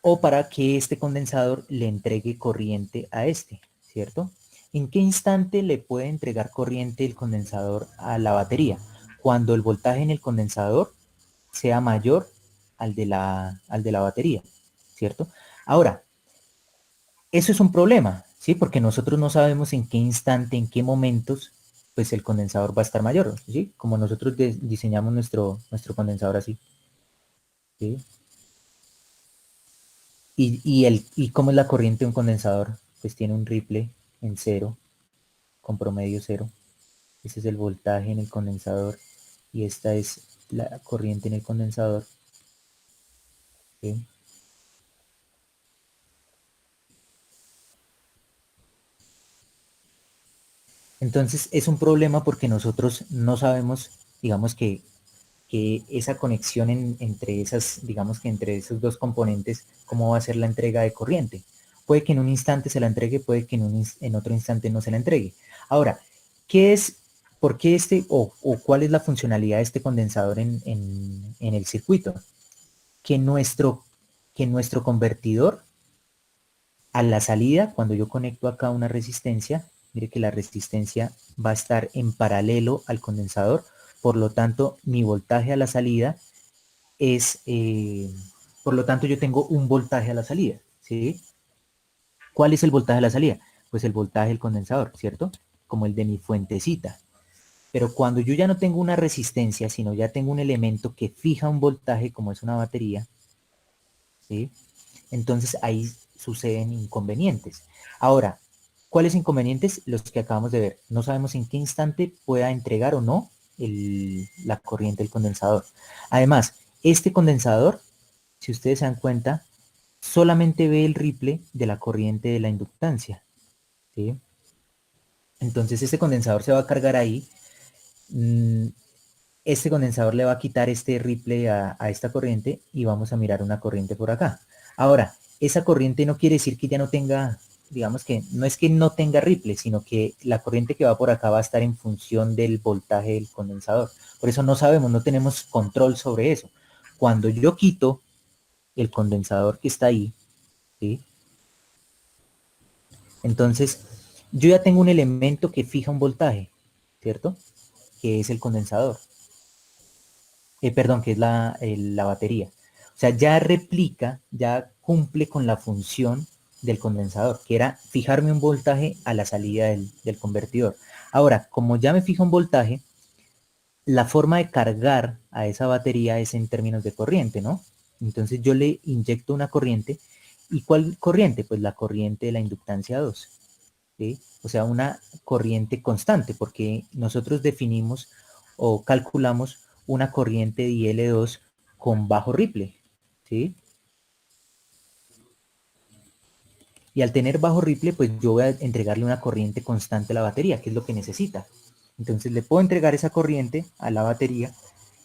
O para que este condensador le entregue corriente a este, ¿cierto? ¿En qué instante le puede entregar corriente el condensador a la batería? Cuando el voltaje en el condensador sea mayor al de la batería, ¿cierto? Ahora, eso es un problema, ¿sí? Porque nosotros no sabemos en qué instante, en qué momentos, pues el condensador va a estar mayor, ¿sí? Como nosotros diseñamos nuestro condensador así, ¿sí? Y cómo es la corriente de un condensador, pues tiene un ripple en cero, con promedio cero. Ese es el voltaje en el condensador y esta es la corriente en el condensador, ¿sí? Entonces es un problema porque nosotros no sabemos, digamos que esa conexión entre esas, digamos que entre esos dos componentes, cómo va a ser la entrega de corriente. Puede que en un instante se la entregue, puede que en otro instante no se la entregue. Ahora, ¿qué es, por qué o cuál es la funcionalidad de este condensador en el circuito? Que nuestro convertidor a la salida, cuando yo conecto acá una resistencia, mire que la resistencia va a estar en paralelo al condensador, por lo tanto mi voltaje a la salida es, por lo tanto yo tengo un voltaje a la salida, ¿sí? ¿Cuál es el voltaje a la salida? Pues el voltaje del condensador, ¿cierto? Como el de mi fuentecita. Pero cuando yo ya no tengo una resistencia, sino ya tengo un elemento que fija un voltaje, como es una batería, ¿sí? Entonces ahí suceden inconvenientes. Ahora, ¿cuáles inconvenientes? Los que acabamos de ver. No sabemos en qué instante pueda entregar o no la corriente del condensador. Además, este condensador, si ustedes se dan cuenta, solamente ve el ripple de la corriente de la inductancia, ¿sí? Entonces este condensador se va a cargar ahí. Este condensador le va a quitar este ripple a esta corriente y vamos a mirar una corriente por acá. Ahora, esa corriente no quiere decir que ya no tenga, digamos que no es que no tenga ripple, sino que la corriente que va por acá va a estar en función del voltaje del condensador. Por eso no sabemos, no tenemos control sobre eso. Cuando yo quito el condensador que está ahí, ¿sí? Entonces, yo ya tengo un elemento que fija un voltaje, ¿cierto? Que es el condensador. Perdón, que es la batería. O sea, ya replica, ya cumple con la función del condensador, que era fijarme un voltaje a la salida del convertidor. Ahora, como ya me fija un voltaje, la forma de cargar a esa batería es en términos de corriente, ¿no? Entonces yo le inyecto una corriente. ¿Y cuál corriente? Pues la corriente de la inductancia 2. ¿Sí? O sea, una corriente constante, porque nosotros definimos o calculamos una corriente de IL2 con bajo ripple, ¿sí? Y al tener bajo ripple, pues yo voy a entregarle una corriente constante a la batería, que es lo que necesita. Entonces le puedo entregar esa corriente a la batería,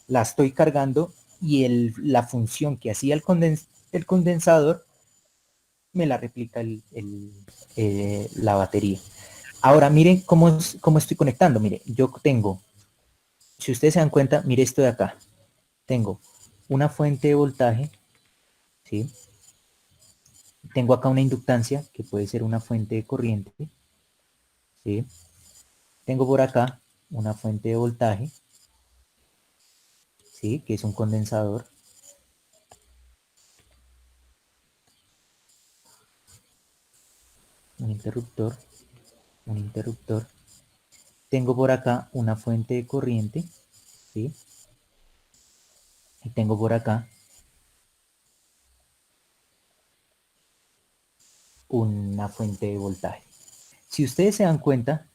la estoy cargando y la función que hacía el condensador me la replica la batería. Ahora miren cómo estoy conectando. Mire, yo tengo, si ustedes se dan cuenta, mire esto de acá. Tengo una fuente de voltaje, ¿sí? Tengo acá una inductancia, que puede ser una fuente de corriente, ¿sí? Tengo por acá una fuente de voltaje, ¿sí? Que es un condensador. Un interruptor, un interruptor. Tengo por acá una fuente de corriente, ¿sí? Y tengo por acá una fuente de voltaje. Si ustedes se dan cuenta,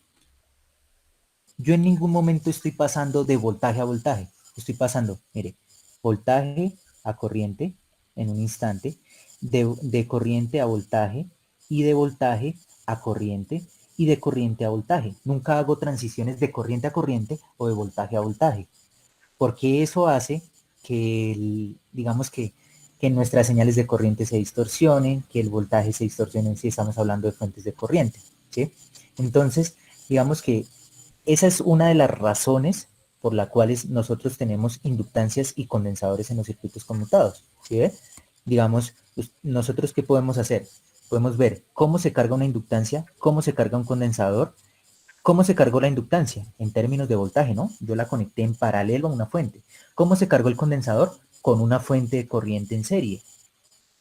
yo en ningún momento estoy pasando de voltaje a voltaje. Estoy pasando, mire, voltaje a corriente en un instante, de corriente a voltaje, y de voltaje a corriente, y de corriente a voltaje. Nunca hago transiciones de corriente a corriente o de voltaje a voltaje, porque eso hace que, digamos que nuestras señales de corriente se distorsionen, que el voltaje se distorsione si estamos hablando de fuentes de corriente, ¿sí? Entonces, digamos que esa es una de las razones por las cuales nosotros tenemos inductancias y condensadores en los circuitos conmutados, ¿sí ve? Digamos, nosotros ¿qué podemos hacer? Podemos ver cómo se carga una inductancia, cómo se carga un condensador, cómo se cargó la inductancia en términos de voltaje, ¿no? Yo la conecté en paralelo a una fuente. ¿Cómo se cargó el condensador? Con una fuente de corriente en serie.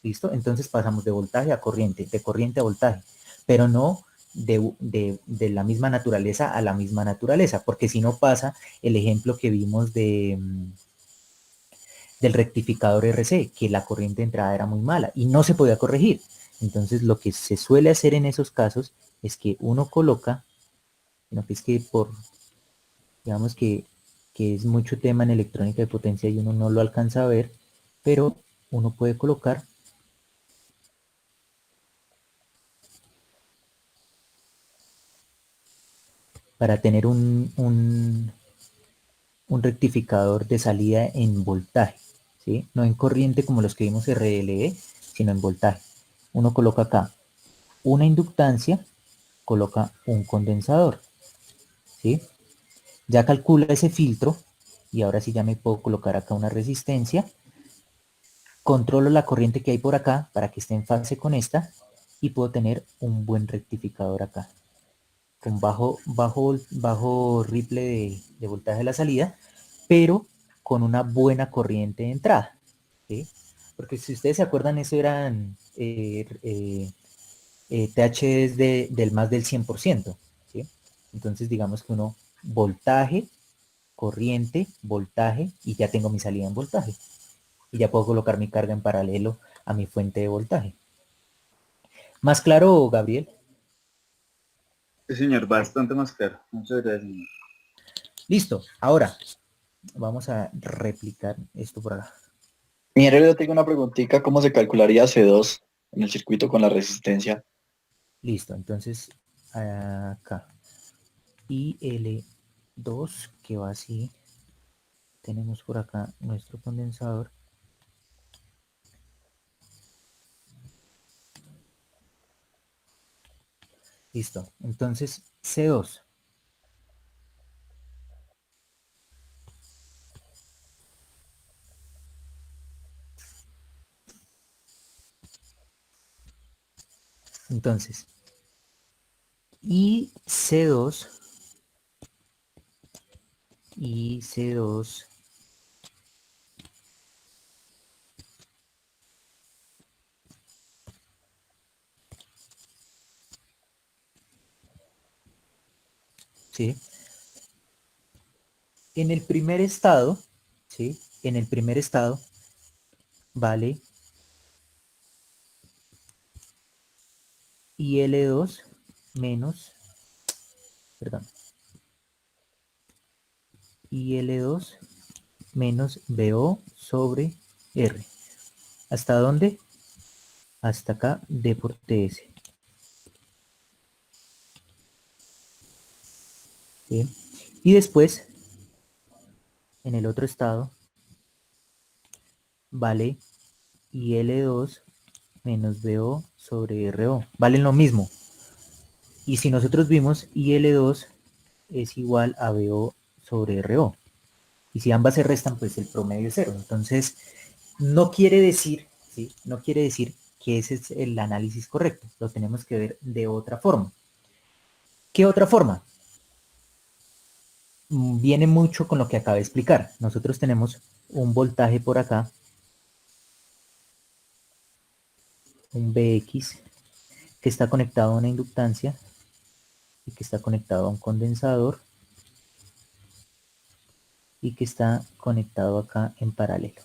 ¿Listo? Entonces pasamos de voltaje a corriente, de corriente a voltaje, pero no de la misma naturaleza a la misma naturaleza, porque si no pasa el ejemplo que vimos del rectificador RC, que la corriente de entrada era muy mala y no se podía corregir. Entonces lo que se suele hacer en esos casos es que uno coloca, sino que es que digamos que es mucho tema en electrónica de potencia y uno no lo alcanza a ver, pero uno puede colocar para tener un rectificador de salida en voltaje, ¿sí? No en corriente como los que vimos RLE, sino en voltaje. Uno coloca acá una inductancia, coloca un condensador, ¿sí? Ya calcula ese filtro y ahora sí ya me puedo colocar acá una resistencia. Controlo la corriente que hay por acá para que esté en fase con esta y puedo tener un buen rectificador acá con bajo ripple de voltaje de la salida, pero con una buena corriente de entrada, ¿sí? Porque si ustedes se acuerdan, eso eran THs del más del 100%, ¿sí? Entonces digamos que uno voltaje, corriente, voltaje, y ya tengo mi salida en voltaje. Y ya puedo colocar mi carga en paralelo a mi fuente de voltaje. ¿Más claro, Gabriel? Sí, señor, bastante más claro. Muchas gracias, señor. Listo. Ahora vamos a replicar esto por acá. Ingeniero, yo tengo una preguntita, ¿cómo se calcularía C2 en el circuito con la resistencia? Listo. Entonces, acá. IL2, que va así. Tenemos por acá nuestro condensador. Listo. Entonces, C2. Entonces, IC2, IC2 ¿sí? En el primer estado, ¿sí? En el primer estado vale IL2 menos, perdón, IL2 menos BO sobre R. ¿Hasta dónde? Hasta acá, D por TS. ¿Sí? Y después, en el otro estado, vale IL2 menos BO sobre RO. Valen lo mismo. Y si nosotros vimos, IL2 es igual a BO sobre RO. Y si ambas se restan, pues el promedio es cero. Entonces, no quiere decir, ¿sí? No quiere decir que ese es el análisis correcto. Lo tenemos que ver de otra forma. ¿Qué otra forma? Viene mucho con lo que acabé de explicar. Nosotros tenemos un voltaje por acá, un Bx, que está conectado a una inductancia y que está conectado a un condensador y que está conectado acá en paralelo,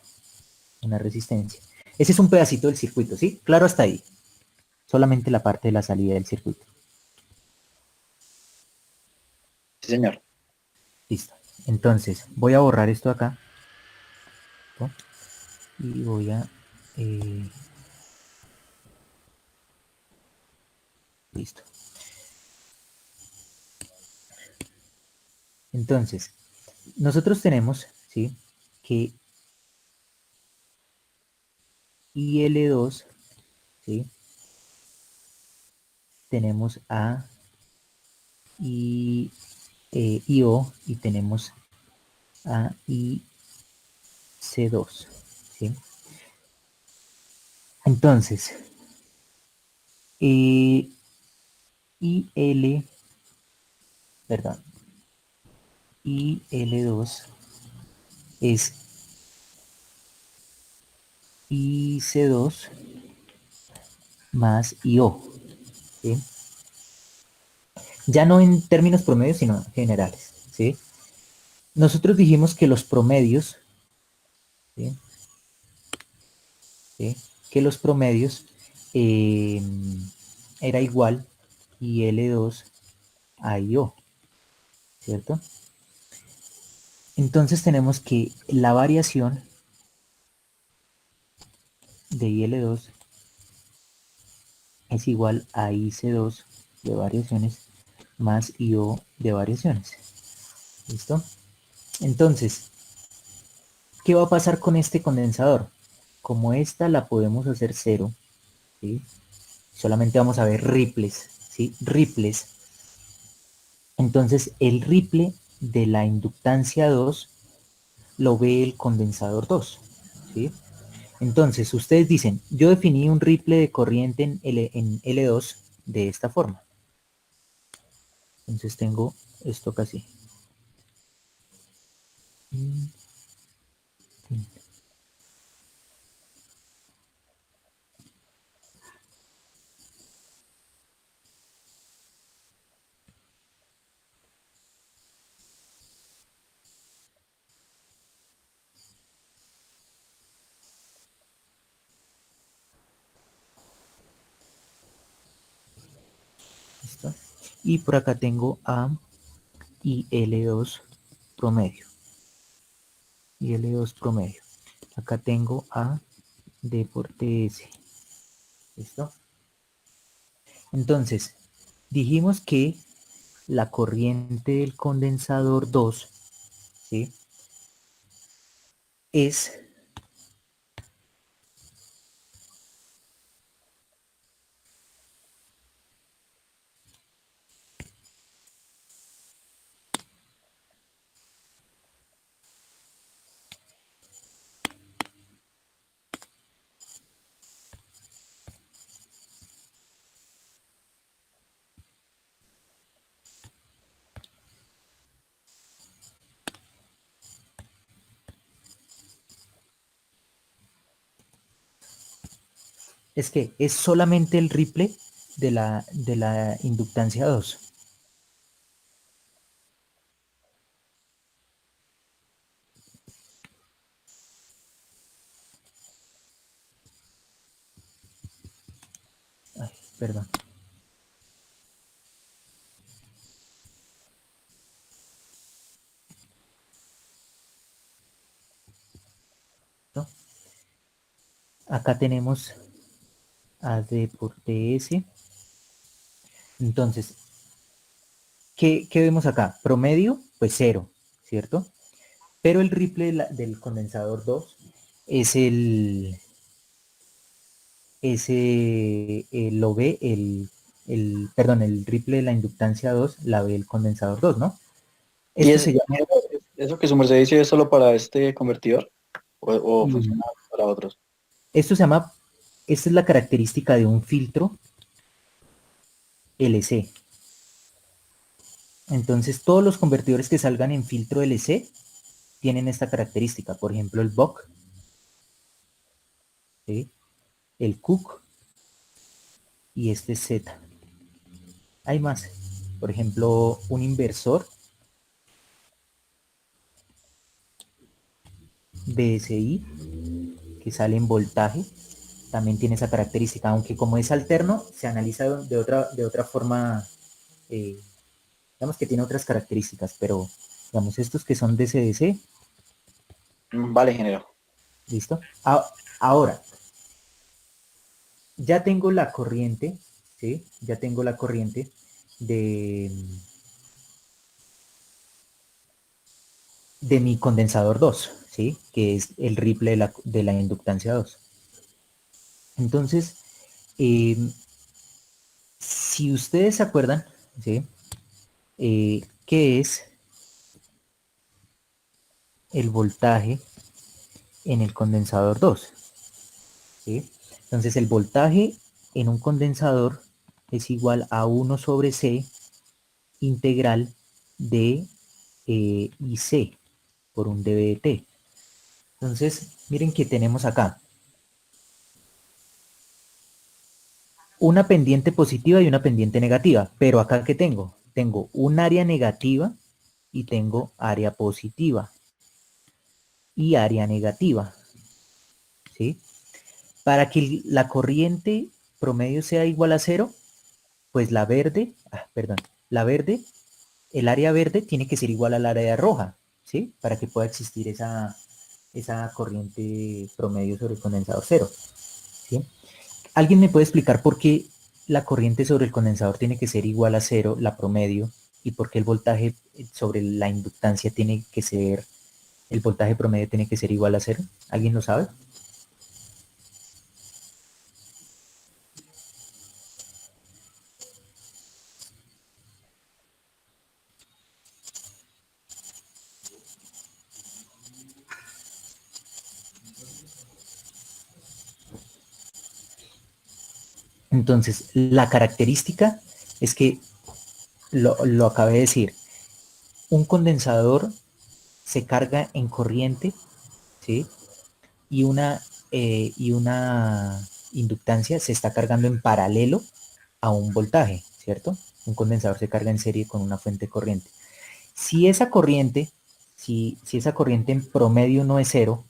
una resistencia. Ese es un pedacito del circuito, ¿sí? Claro hasta ahí. Solamente la parte de la salida del circuito. Sí, señor. Listo. Entonces, voy a borrar esto acá ¿no? Y voy a... listo. Entonces, nosotros tenemos, ¿sí?, que IL2, ¿sí?, tenemos a IO y tenemos a IC2, ¿sí? Entonces, perdón, IL2 es IC2 más IO, ¿sí? Ya no en términos promedios, sino generales, ¿sí? Nosotros dijimos que los promedios, ¿sí?, ¿sí?, que los promedios era igual IL2 a IO, ¿cierto? Entonces tenemos que la variación de IL2 es igual a IC2 de variaciones más IO de variaciones. ¿Listo? Entonces, ¿qué va a pasar con este condensador? Como esta la podemos hacer cero, ¿sí?, solamente vamos a ver ripples, ¿sí?, ripples. Entonces, el ripple de la inductancia 2 lo ve el condensador 2, ¿sí? Entonces, ustedes dicen, yo definí un ripple de corriente en L2 de esta forma. Entonces tengo esto casi. ¿Listo? Y por acá tengo A y L2 promedio. Y L2 promedio. Acá tengo A D por TS. ¿Listo? Entonces, dijimos que la corriente del condensador 2, ¿sí?, es que es solamente el ripple de la inductancia 2. Ay, perdón. ¿No? Acá tenemos AD por TS. Entonces, ¿qué vemos acá? Promedio, pues 0, ¿cierto? Pero el ripple del condensador 2 es lo ve perdón, el ripple de la inductancia 2 la ve el condensador 2, ¿no? ¿Y Esto se llama... eso que su merced dice es solo para este convertidor? ¿O funciona para otros? Esto se llama... Esta es la característica de un filtro LC. Entonces, todos los convertidores que salgan en filtro LC tienen esta característica. Por ejemplo, el Buck, ¿sí?, el Cook y este Z. Hay más. Por ejemplo, un inversor BSI que sale en voltaje también tiene esa característica, aunque como es alterno, se analiza de otra forma, digamos que tiene otras características, pero digamos estos que son DC-DC, Vale, ingeniero. ¿Listo? Ahora, ya tengo la corriente, ¿sí? Ya tengo la corriente de mi condensador 2, ¿sí? Que es el ripple de la inductancia 2. Entonces, si ustedes se acuerdan, ¿sí? ¿Qué es el voltaje en el condensador 2? ¿Sí? Entonces, el voltaje en un condensador es igual a 1 sobre C integral de IC por un dB de T. Entonces, miren que tenemos acá una pendiente positiva y una pendiente negativa, pero acá ¿qué tengo? Tengo un área negativa y tengo área positiva y área negativa, ¿sí? Para que la corriente promedio sea igual a cero, pues la verde, el área verde tiene que ser igual al área roja, ¿sí? Para que pueda existir esa corriente promedio sobre el condensador cero, ¿sí? ¿Alguien me puede explicar por qué la corriente sobre el condensador tiene que ser igual a cero, la promedio, y por qué el voltaje sobre la inductancia tiene que ser, el voltaje promedio tiene que ser igual a cero? ¿Alguien lo sabe? Entonces, la característica es que, lo acabé de decir, un condensador se carga en corriente, ¿sí? Y una inductancia se está cargando en paralelo a un voltaje, ¿cierto? Un condensador se carga en serie con una fuente de corriente. Si esa corriente, si esa corriente en promedio no es cero,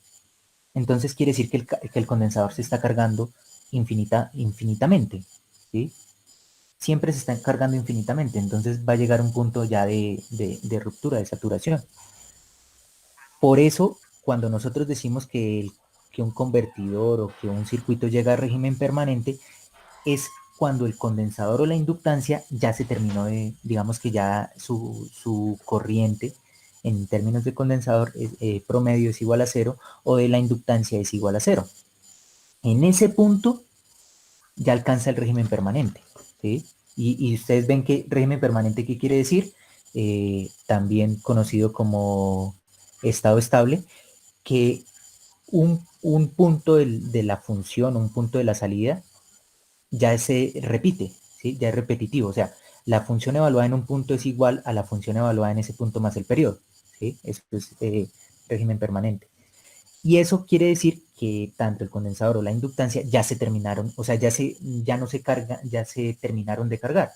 entonces quiere decir que el condensador se está cargando infinitamente, ¿sí? Siempre se está cargando infinitamente, entonces va a llegar un punto ya de ruptura, de saturación. Por eso, cuando nosotros decimos que un convertidor o que un circuito llega a régimen permanente, es cuando el condensador o la inductancia ya se terminó digamos que ya su corriente en términos de condensador promedio es igual a cero o de la inductancia es igual a cero. En ese punto ya alcanza el régimen permanente, ¿sí? Y ustedes ven que régimen permanente, ¿qué quiere decir? También conocido como estado estable, que un punto de la función, un punto de la salida, ya se repite, ¿sí? Ya es repetitivo, o sea, la función evaluada en un punto es igual a la función evaluada en ese punto más el periodo, ¿sí? Eso es régimen permanente. Y eso quiere decir que tanto el condensador o la inductancia ya se terminaron, o sea, ya no se carga, ya se terminaron de cargar.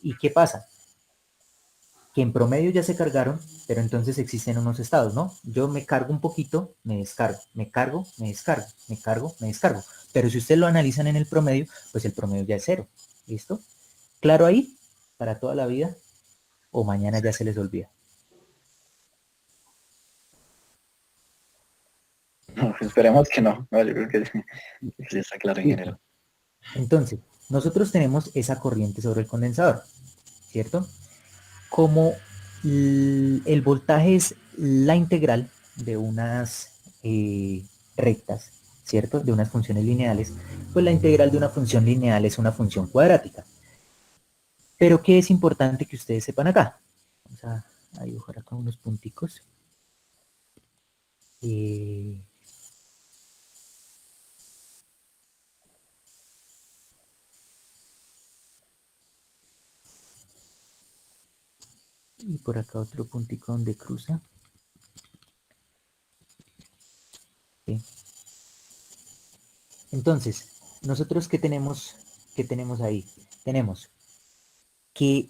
¿Y qué pasa? Que en promedio ya se cargaron, pero entonces existen unos estados, ¿no? Yo me cargo un poquito, me descargo, me cargo, me descargo, me cargo, me descargo. Pero si ustedes lo analizan en el promedio, pues el promedio ya es cero. ¿Listo? ¿Claro ahí? ¿Para toda la vida? ¿O mañana ya se les olvida? No, esperemos que no. No, yo creo que sí está claro en general. Entonces, nosotros tenemos esa corriente sobre el condensador, ¿cierto? Como el voltaje es la integral de unas rectas, ¿cierto? De unas funciones lineales, pues la integral de una función lineal es una función cuadrática. Pero ¿qué es importante que ustedes sepan acá? Vamos a dibujar acá unos punticos. Y por acá otro puntico donde cruza. ¿Sí? Entonces, nosotros ¿qué tenemos ahí? Tenemos que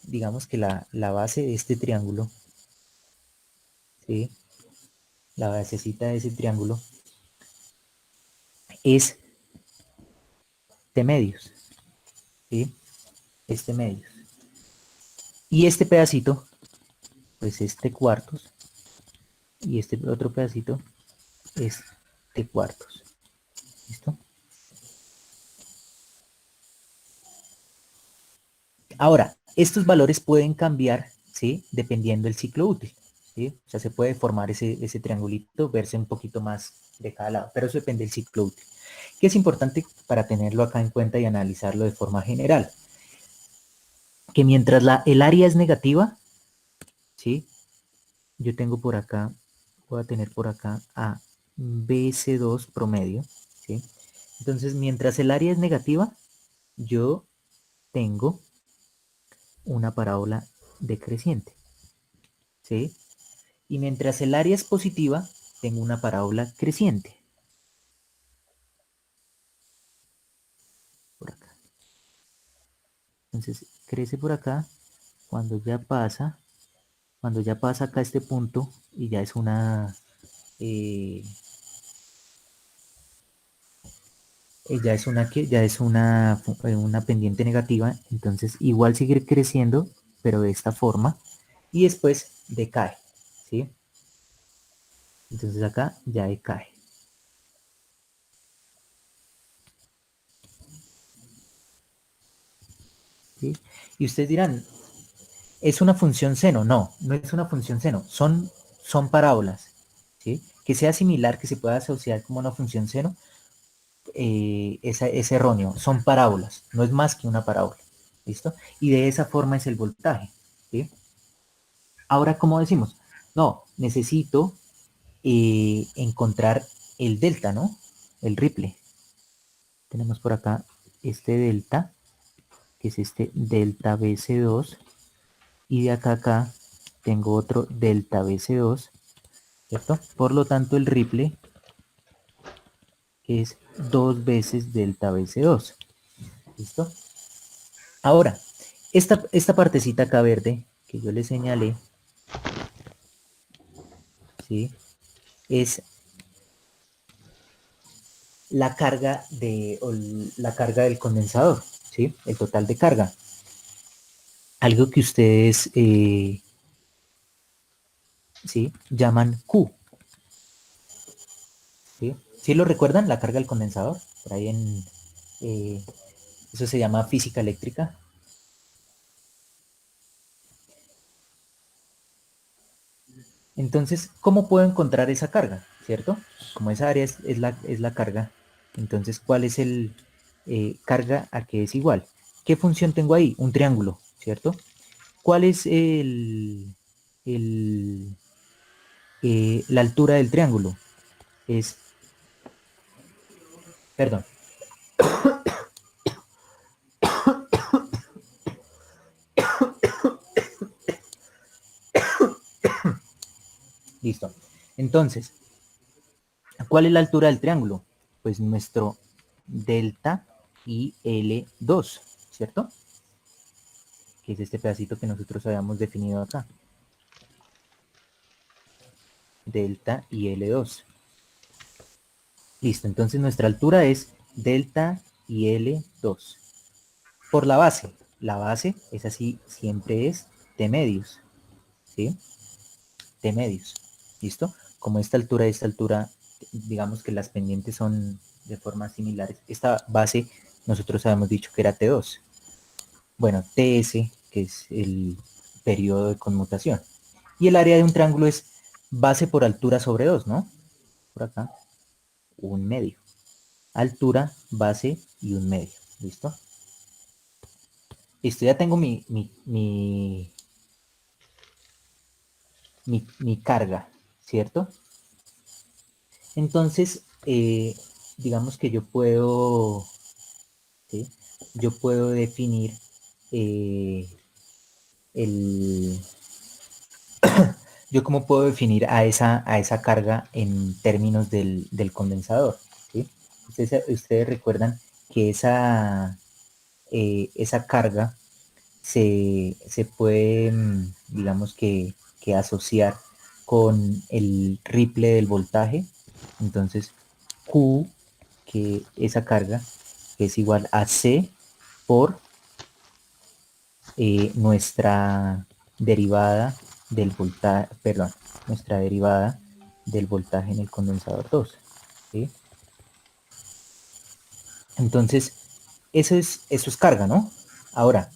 digamos que la base de este triángulo, ¿sí? La basecita de ese triángulo es de medios, ¿sí? Este medios. Y este pedacito, pues este cuartos, y este otro pedacito es T cuartos. ¿Listo? Ahora, estos valores pueden cambiar, ¿sí? Dependiendo del ciclo útil, ¿sí? O sea, se puede formar ese triangulito, verse un poquito más de cada lado, pero eso depende del ciclo útil. ¿Qué es importante para tenerlo acá en cuenta y analizarlo de forma general? Que mientras el área es negativa, ¿sí? Yo tengo por acá, voy a tener por acá a BC2 promedio, ¿sí? Entonces, mientras el área es negativa, yo tengo una parábola decreciente, ¿sí? Y mientras el área es positiva, tengo una parábola creciente. Por acá. Entonces, crece por acá. Cuando ya pasa acá este punto y ya es ya es una pendiente negativa, entonces igual seguir creciendo, pero de esta forma, y después decae, ¿sí? Entonces acá ya decae. ¿Sí? Y ustedes dirán, ¿es una función seno? No, no es una función seno, son parábolas, ¿sí? Que sea similar, que se pueda asociar como una función seno, es erróneo, son parábolas, no es más que una parábola, ¿listo? Y de esa forma es el voltaje, ¿sí? Ahora, ¿cómo decimos? No, necesito encontrar el delta, ¿no? El ripple. Tenemos por acá este delta, que es este delta BC2, y de acá a acá tengo otro delta BC2, ¿cierto? Por lo tanto, el ripple es 2 veces delta BC2, ¿listo? Ahora, esta partecita acá verde que yo le señalé, ¿sí? Es la carga la carga del condensador, ¿sí? El total de carga. Algo que ustedes ¿sí? Llaman Q, ¿sí? ¿Sí lo recuerdan? La carga del condensador, por ahí eso se llama física eléctrica. Entonces, ¿cómo puedo encontrar esa carga? ¿Cierto? Como esa área es la carga, entonces, ¿cuál es el carga a que es igual? ¿Qué función tengo ahí? Un triángulo, ¿cierto? ¿Cuál es la altura del triángulo? Es, perdón, listo. Entonces, ¿cuál es la altura del triángulo? Pues nuestro delta y L2, ¿cierto? Que es este pedacito que nosotros habíamos definido acá. Delta y L2. Listo, entonces nuestra altura es delta y L2. Por la base es así, siempre es T medios, ¿sí? T medios, ¿listo? Como esta altura, digamos que las pendientes son de formas similares. Esta base nosotros habíamos dicho que era T2. Bueno, TS, que es el periodo de conmutación. Y el área de un triángulo es base por altura sobre 2, ¿no? Por acá, un medio. Altura, base y un medio. ¿Listo? Listo, ya tengo mi carga, ¿cierto? Entonces, digamos que yo puedo, ¿sí? Yo puedo definir el... Yo cómo puedo definir a esa carga en términos del condensador, ¿sí? Ustedes recuerdan que esa carga se puede, digamos que asociar con el ripple del voltaje. Entonces, Q, que esa carga es igual a C por nuestra derivada del voltaje, perdón, nuestra derivada del voltaje en el condensador 2. ¿Sí? Entonces, eso es carga, ¿no? Ahora,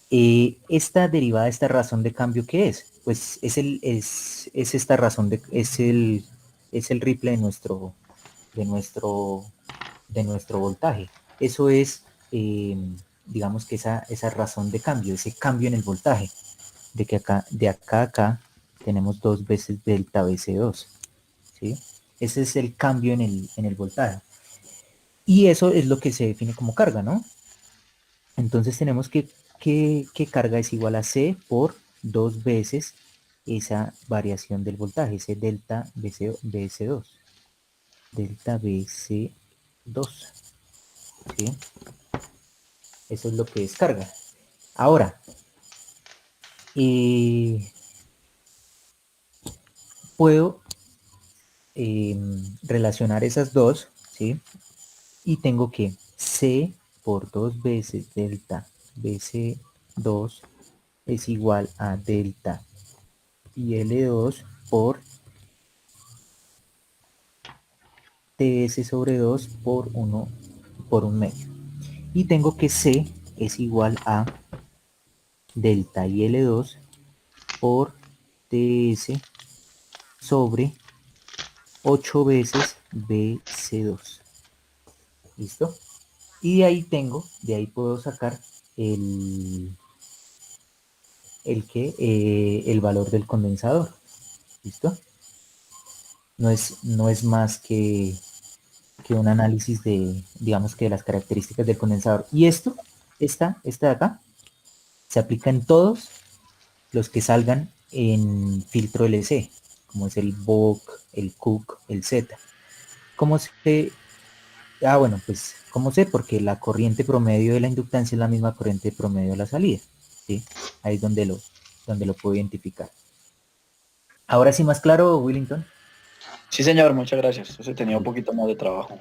esta derivada, esta razón de cambio, ¿qué es? Pues es esta razón es el ripple de nuestro, de nuestro voltaje. Eso es, digamos que esa razón de cambio, ese cambio en el voltaje, de que de acá a acá tenemos 2 veces delta BC2, ¿sí? Ese es el cambio en el voltaje. Y eso es lo que se define como carga, ¿no? Entonces tenemos que carga es igual a C por 2 veces esa variación del voltaje, ese delta BC2. Delta BC2. ¿Sí? Eso es lo que es carga. Ahora, puedo relacionar esas dos, ¿sí? Y tengo que C por 2 veces delta BC2 es igual a delta IL2 por TS sobre 2 por 1 por 1 medio. Y tengo que C es igual a delta IL2 por TS sobre 8 veces BC2. ¿Listo? Y de ahí puedo sacar el el valor del condensador. ¿Listo? No es más que un análisis de, digamos que de las características del condensador. Y esta de acá, se aplica en todos los que salgan en filtro LC, como es el VOC, el COOC, el Z. ¿Cómo se...? Ah, bueno, pues, ¿cómo sé? Porque la corriente promedio de la inductancia es la misma corriente promedio de la salida, ¿sí? Ahí es donde lo puedo identificar. Ahora sí, más claro, Willington. Sí, señor, muchas gracias. Entonces tenía un poquito más de trabajo.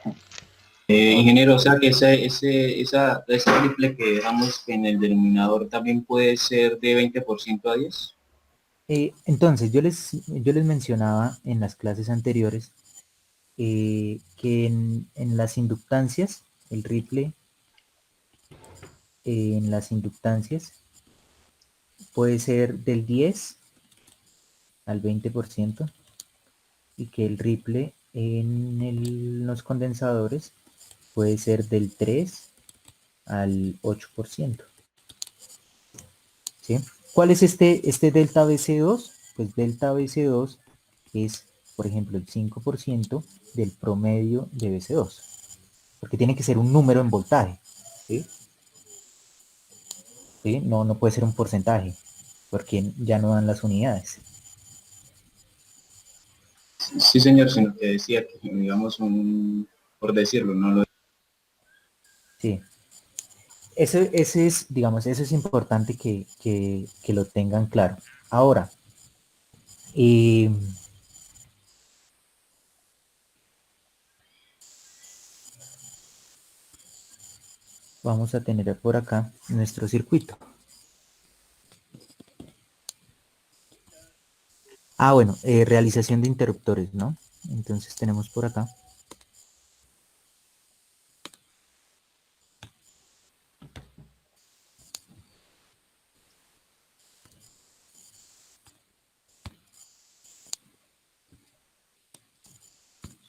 Ingeniero, o sea que ese triple que dejamos en el denominador también puede ser de 20% a 10. Entonces, yo les mencionaba en las clases anteriores que en las inductancias, el ripple en las inductancias puede ser del 10 al 20% y que el ripple en los condensadores puede ser del 3 al 8%. ¿Sí? ¿Cuál es este delta BC2? Pues delta BC2 es, por ejemplo, el 5% del promedio de BC2. Porque tiene que ser un número en voltaje. ¿Sí? ¿Sí? No puede ser un porcentaje, porque ya no dan las unidades. Sí, señor, sino que decía que, digamos, por decirlo, no lo... Sí. Ese es, digamos, eso es importante que lo tengan claro. Ahora, eh, vamos a tener por acá nuestro circuito. Ah, bueno, realización de interruptores, ¿no? Entonces tenemos por acá.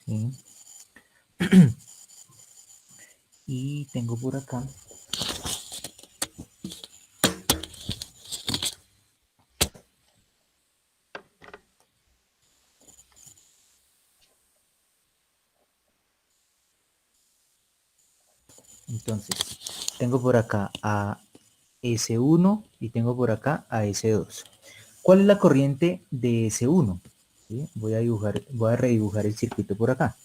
¿Sí? Y tengo por acá entonces tengo por acá a S1 y tengo por acá a S2. ¿Cuál es la corriente de S1? ¿Sí? Voy a redibujar el circuito por acá.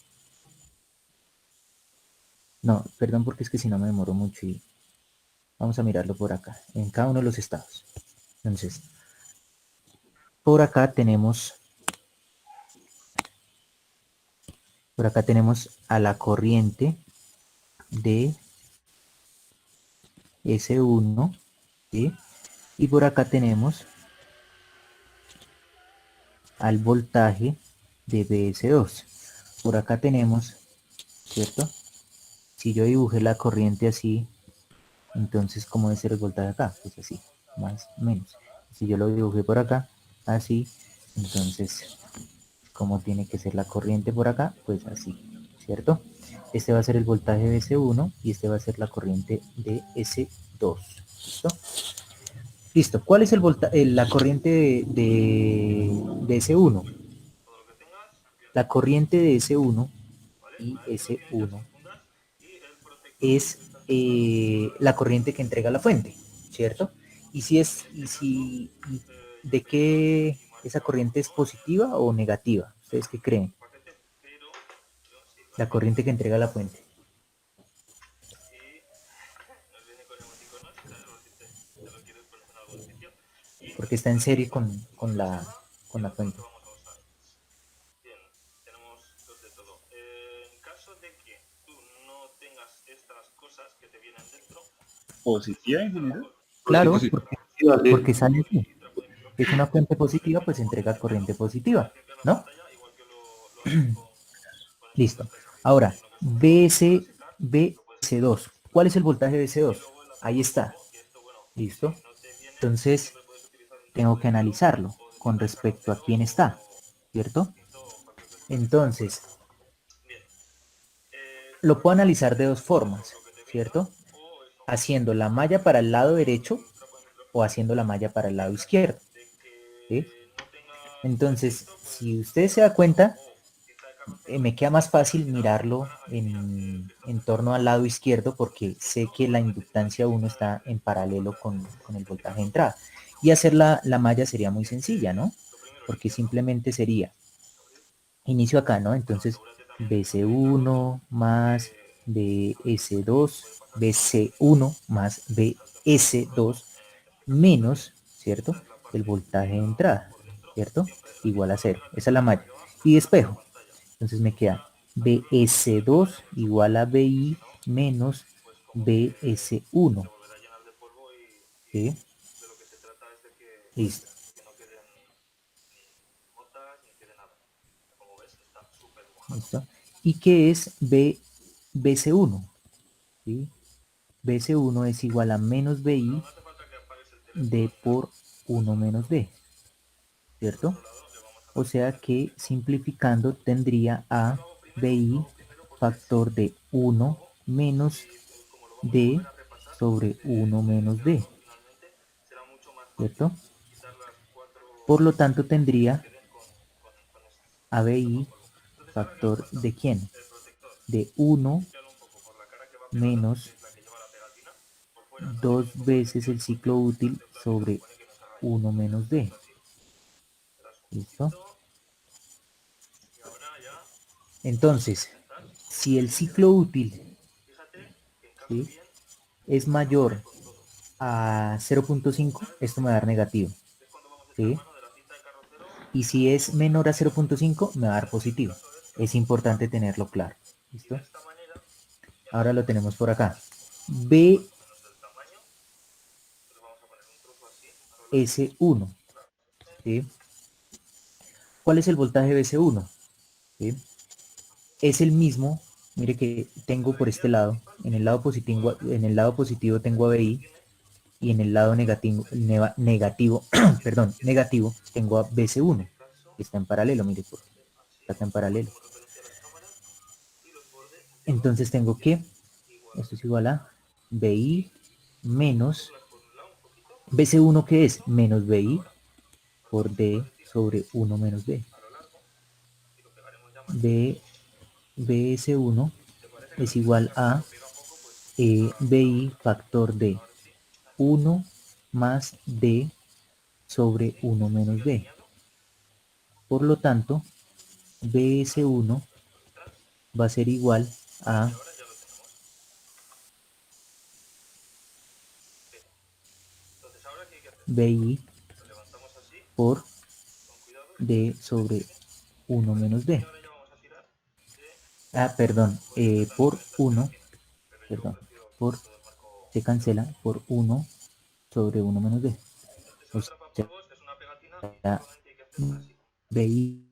No, perdón porque es que si no me demoro mucho y vamos a mirarlo por acá, en cada uno de los estados. Entonces, por acá tenemos a la corriente de S1, ¿sí? Y por acá tenemos al voltaje de BS2. Por acá tenemos, ¿cierto? Si yo dibujé la corriente así, entonces, ¿cómo debe ser el voltaje acá? Pues así, más menos. Si yo lo dibujé por acá, así, entonces, ¿cómo tiene que ser la corriente por acá? Pues así, ¿cierto? Este va a ser el voltaje de S1 y este va a ser la corriente de S2. ¿Listo? Listo. ¿Cuál es la corriente de S1? La corriente de S1 y S1 es la corriente que entrega la fuente, ¿cierto? ¿De qué esa corriente es positiva o negativa? ¿Ustedes qué creen? La corriente que entrega la fuente. Porque está en serie con la fuente. ¿Positiva, ingeniero? Claro, Positiva, sí. porque sale así. Es una fuente positiva, pues entrega corriente positiva, ¿no? Listo. Ahora, BS2. ¿Cuál es el voltaje de BS2? Ahí está. ¿Listo? Entonces, tengo que analizarlo con respecto a quién está, ¿cierto? Entonces, lo puedo analizar de dos formas, ¿cierto? Haciendo la malla para el lado derecho o haciendo la malla para el lado izquierdo, ¿sí? Entonces, si usted se da cuenta, me queda más fácil mirarlo en torno al lado izquierdo porque sé que la inductancia 1 está en paralelo con el voltaje de entrada. Y hacer la malla sería muy sencilla, ¿no? Porque simplemente sería inicio acá, ¿no? Entonces, BC1 más BS2, BC1 más BS2 menos, ¿cierto? El voltaje de entrada, ¿cierto? Igual a 0. Esa es la malla. Y despejo. Entonces me queda BS2 igual a BI menos BS1. ¿Sí? Listo. ¿Listo? ¿Y qué es BC1? ¿Sí? BC1 es igual a menos BI D por 1 menos D, ¿cierto? O sea que simplificando tendría a BI factor de 1 menos D sobre 1 menos D, ¿cierto? Por lo tanto tendría ABI factor de quién? De 1 menos 2 veces el ciclo útil sobre 1 menos D. ¿Listo? Entonces, si el ciclo útil, ¿sí?, es mayor a 0.5, esto me va a dar negativo, ¿sí? Y si es menor a 0.5, me va a dar positivo. Es importante tenerlo claro. ¿Listo? Ahora lo tenemos por acá. BS1. ¿Sí? ¿Cuál es el voltaje BS1? ¿Sí? Es el mismo. Mire que tengo por este lado. En el lado positivo tengo ABI. Y en el lado negativo, perdón, negativo, tengo a BC1. Que está en paralelo, mire, está en paralelo. Entonces tengo que, esto es igual a BI menos BC1, que es menos BI por D sobre 1 menos D. BS1 es igual a BI factor de 1 más D sobre 1 menos D. Por lo tanto, BS1 va a ser igual a BI por D sobre 1 menos D. Perdón, por 1, perdón, se cancela por 1 sobre 1 menos D. O sea, BI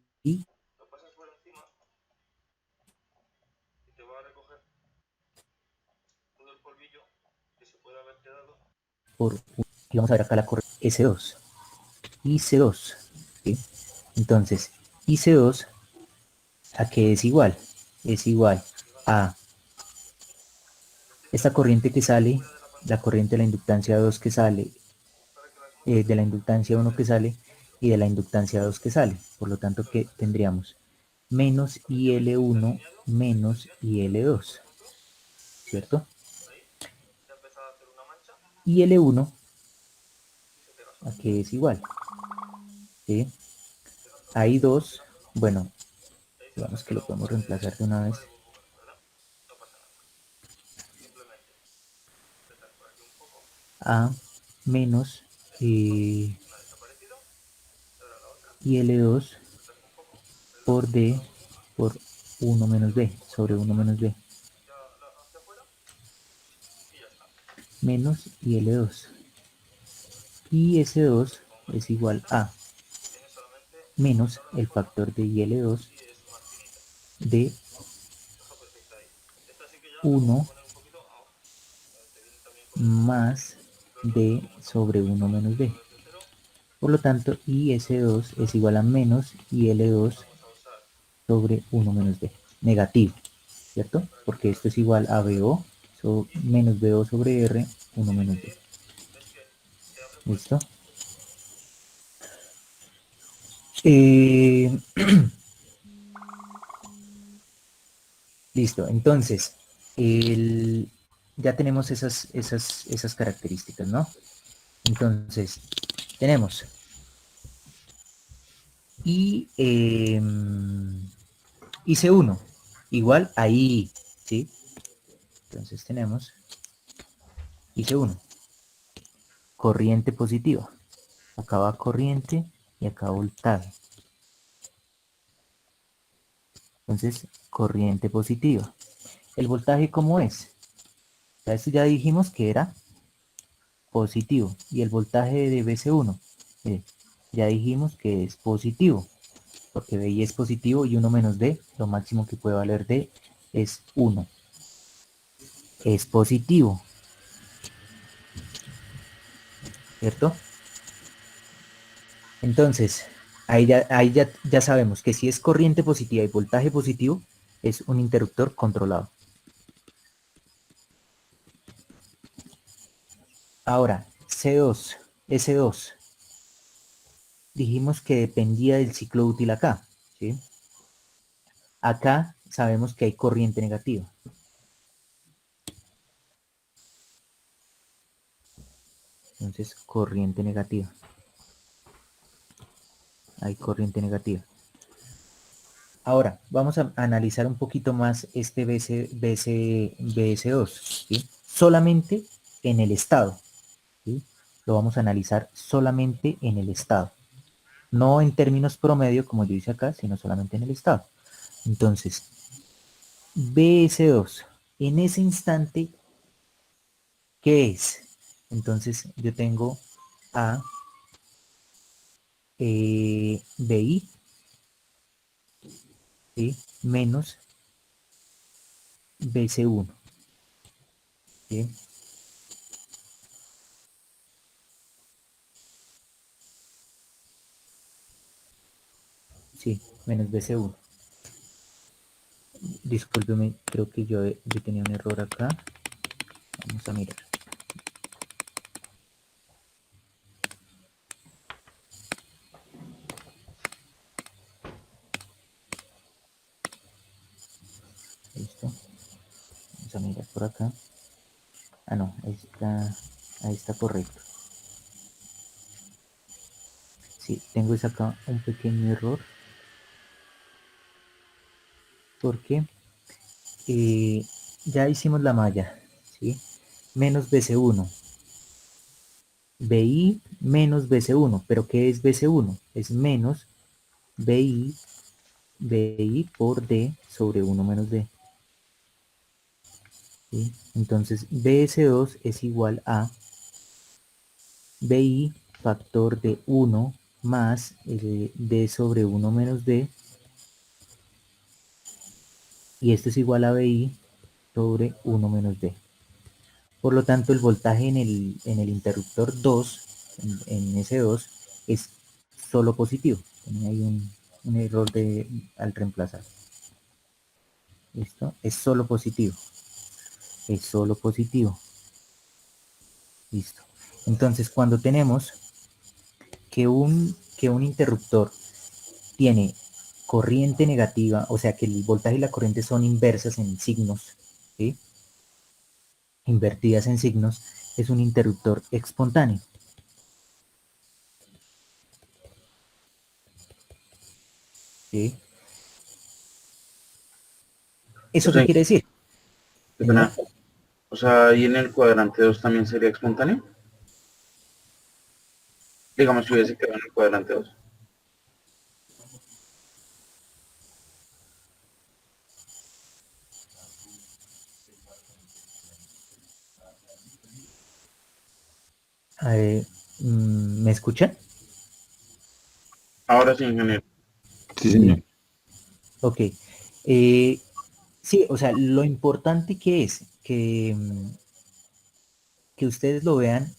por 1. Y vamos a ver acá la corriente S2. IC2. ¿Sí? Entonces, IC2, ¿a qué es igual? Es igual a esta corriente que sale, la corriente de la inductancia 2 que sale, de la inductancia 1 que sale y de la inductancia 2 que sale. Por lo tanto, que tendríamos menos IL1 menos IL2, ¿cierto? IL1, ¿a qué es igual? ¿Sí? Hay 2, bueno, digamos que lo podemos reemplazar de una vez. A menos IL2 por D por 1 menos B, sobre 1 menos B. Menos IL2. Y S2 es igual a menos el factor de IL2 de 1 más D sobre 1 menos D. Por lo tanto, IS2 es igual a menos IL2 sobre 1 menos D. Negativo, ¿cierto? Porque esto es igual a BO menos BO sobre R, 1 menos D. ¿Listo? Listo, entonces, ya tenemos esas características, ¿no? Entonces, tenemos IC1 igual a I, ¿sí? Entonces tenemos IC1, corriente positiva. Acá va corriente y acá voltaje. Entonces, corriente positiva. ¿El voltaje cómo es? Esto ya dijimos que era positivo. Y el voltaje de BC1, mire, ya dijimos que es positivo. Porque BI es positivo y 1 menos D, lo máximo que puede valer D es 1. Es positivo. ¿Cierto? Entonces, ahí ya sabemos que si es corriente positiva y voltaje positivo, es un interruptor controlado. Ahora, C2, S2. Dijimos que dependía del ciclo útil acá, ¿sí? Acá sabemos que hay corriente negativa. Entonces, corriente negativa. Hay corriente negativa. Ahora, vamos a analizar un poquito más este BS2, ¿sí? Solamente en el estado, ¿sí? Lo vamos a analizar solamente en el estado. No en términos promedio, como yo hice acá, sino solamente en el estado. Entonces, BS2, en ese instante, ¿qué es? Entonces, yo tengo a BI, ¿sí? Menos BC1, ¿sí? Sí, menos BC1. Discúlpeme, creo que yo tenía un error acá. Vamos a mirar. Listo. Vamos a mirar por acá. Ah, no, ahí está correcto. Sí, tengo acá un pequeño error. Porque ya hicimos la malla, ¿sí? Menos BC1. BI menos BC1. ¿Pero qué es BC1? Es menos BI por D sobre 1 menos D. ¿Sí? Entonces BS2 es igual a BI factor de 1 más D sobre 1 menos D. Y esto es igual a BI sobre 1 menos D. Por lo tanto, el voltaje en el interruptor 2, en S2, es solo positivo. Tenía ahí un error al reemplazar. ¿Listo? Es solo positivo. Es solo positivo. Listo. Entonces, cuando tenemos que un interruptor tiene corriente negativa, o sea que el voltaje y la corriente son inversas en signos, ¿sí? Invertidas en signos, es un interruptor espontáneo. ¿Sí? ¿Eso O sea, qué quiere decir, señor? o sea, ¿y en el cuadrante 2 también sería espontáneo? Digamos, si hubiese quedado en el cuadrante 2. ¿Me escuchan? Ahora sí, ingeniero. Sí, Sí. señor. Ok. Sí, o sea, lo importante que es que ustedes lo vean,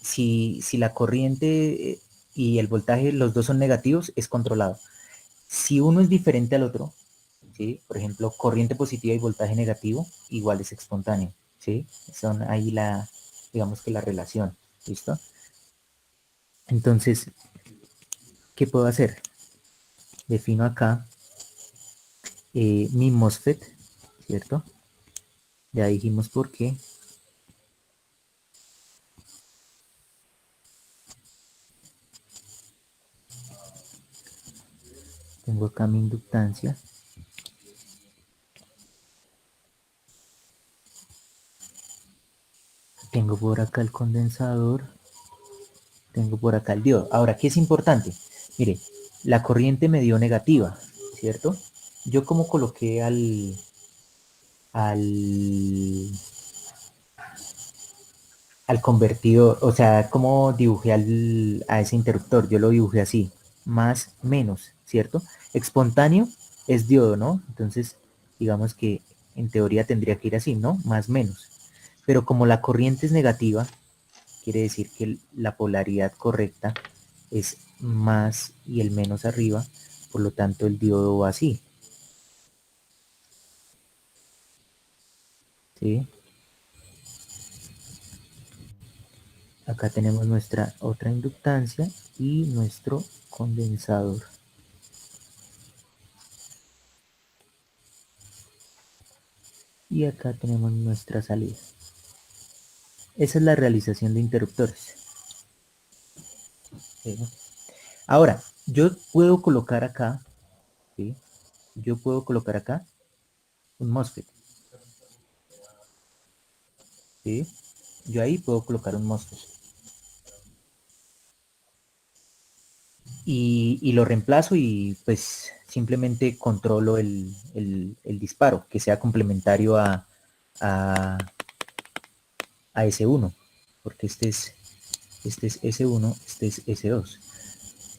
si la corriente y el voltaje, los dos son negativos, es controlado. Si uno es diferente al otro, ¿sí? Por ejemplo, corriente positiva y voltaje negativo, igual es espontáneo, ¿sí? Son ahí digamos que la relación, ¿listo? Entonces, ¿qué puedo hacer? Defino acá mi MOSFET, ¿cierto? Ya dijimos por qué. Tengo acá mi inductancia. Tengo por acá el condensador. Tengo por acá el diodo. Ahora, ¿qué es importante? Mire, la corriente me dio negativa, ¿cierto? Yo como coloqué al, al convertidor, o sea, como dibujé a ese interruptor, yo lo dibujé así, más, menos, ¿cierto? Espontáneo es diodo, ¿no? Entonces, digamos que en teoría tendría que ir así, ¿no? Más, menos. Pero como la corriente es negativa, quiere decir que la polaridad correcta es más y el menos arriba, por lo tanto el diodo va así, ¿sí? Acá tenemos nuestra otra inductancia y nuestro condensador. Y acá tenemos nuestra salida. Esa es la realización de interruptores. ¿Sí? Ahora, yo puedo colocar acá, ¿sí? Yo puedo colocar acá un MOSFET, ¿sí? Yo ahí puedo colocar un MOSFET. Y lo reemplazo y pues simplemente controlo el disparo, que sea complementario a, a S1, porque este es S1, este es S2.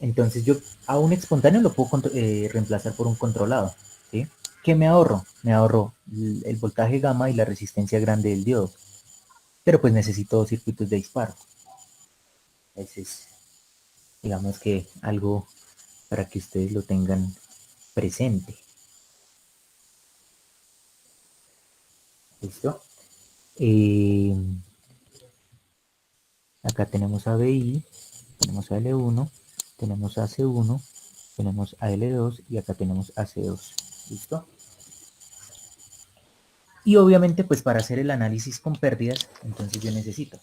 Entonces yo a un espontáneo lo puedo reemplazar por un controlado, ¿sí? ¿Qué me ahorro? Me ahorro el voltaje gamma y la resistencia grande del diodo, pero pues necesito dos circuitos de disparo. Ese es, digamos que algo para que ustedes lo tengan presente. ¿Listo? Eh, Acá tenemos a BI, tenemos a L1, tenemos a C1, tenemos a L2 y acá tenemos a C2. ¿Listo? Y obviamente pues para hacer el análisis con pérdidas, entonces yo necesito